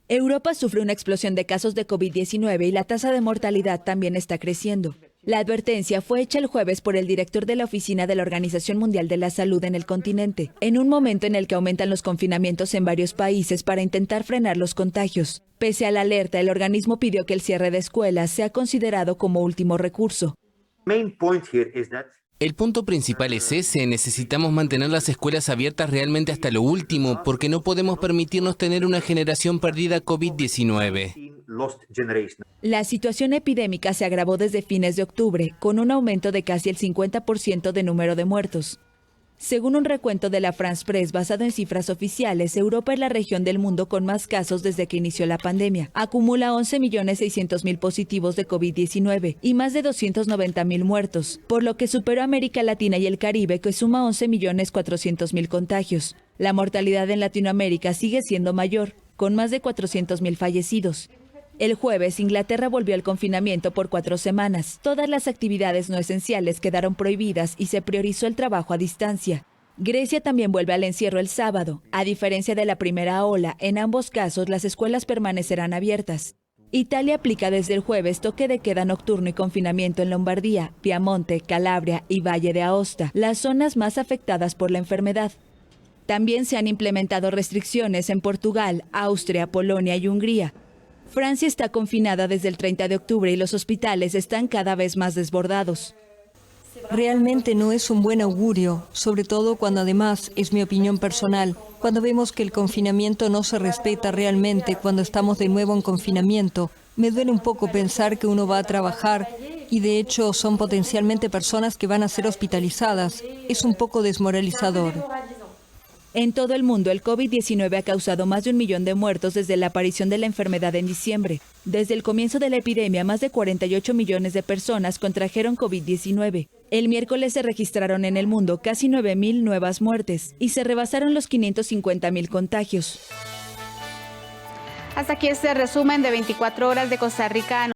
Europa sufre una explosión de casos de COVID-19 y la tasa de mortalidad también está creciendo. La advertencia fue hecha el jueves por el director de la oficina de la Organización Mundial de la Salud en el continente, en un momento en el que aumentan los confinamientos en varios países para intentar frenar los contagios. Pese a la alerta, el organismo pidió que el cierre de escuelas sea considerado como último recurso. El punto principal es ese: necesitamos mantener las escuelas abiertas realmente hasta lo último, porque no podemos permitirnos tener una generación perdida COVID-19. La situación epidémica se agravó desde fines de octubre, con un aumento de casi el 50% de número de muertos. Según un recuento de la France Press basado en cifras oficiales, Europa es la región del mundo con más casos desde que inició la pandemia. Acumula 11.600.000 positivos de COVID-19 y más de 290.000 muertos, por lo que superó a América Latina y el Caribe, que suma 11.400.000 contagios. La mortalidad en Latinoamérica sigue siendo mayor, con más de 400.000 fallecidos. El jueves, Inglaterra volvió al confinamiento por 4 semanas. Todas las actividades no esenciales quedaron prohibidas y se priorizó el trabajo a distancia. Grecia también vuelve al encierro el sábado. A diferencia de la primera ola, en ambos casos las escuelas permanecerán abiertas. Italia aplica desde el jueves toque de queda nocturno y confinamiento en Lombardía, Piamonte, Calabria y Valle de Aosta, las zonas más afectadas por la enfermedad. También se han implementado restricciones en Portugal, Austria, Polonia y Hungría. Francia está confinada desde el 30 de octubre y los hospitales están cada vez más desbordados. Realmente no es un buen augurio, sobre todo cuando además, es mi opinión personal, cuando vemos que el confinamiento no se respeta realmente cuando estamos de nuevo en confinamiento. Me duele un poco pensar que uno va a trabajar y de hecho son potencialmente personas que van a ser hospitalizadas. Es un poco desmoralizador. En todo el mundo, el COVID-19 ha causado más de 1 millón de muertos desde la aparición de la enfermedad en diciembre. Desde el comienzo de la epidemia, más de 48 millones de personas contrajeron COVID-19. El miércoles se registraron en el mundo casi 9.000 nuevas muertes y se rebasaron los 550.000 contagios. Hasta aquí este resumen de 24 horas de Costa Rica.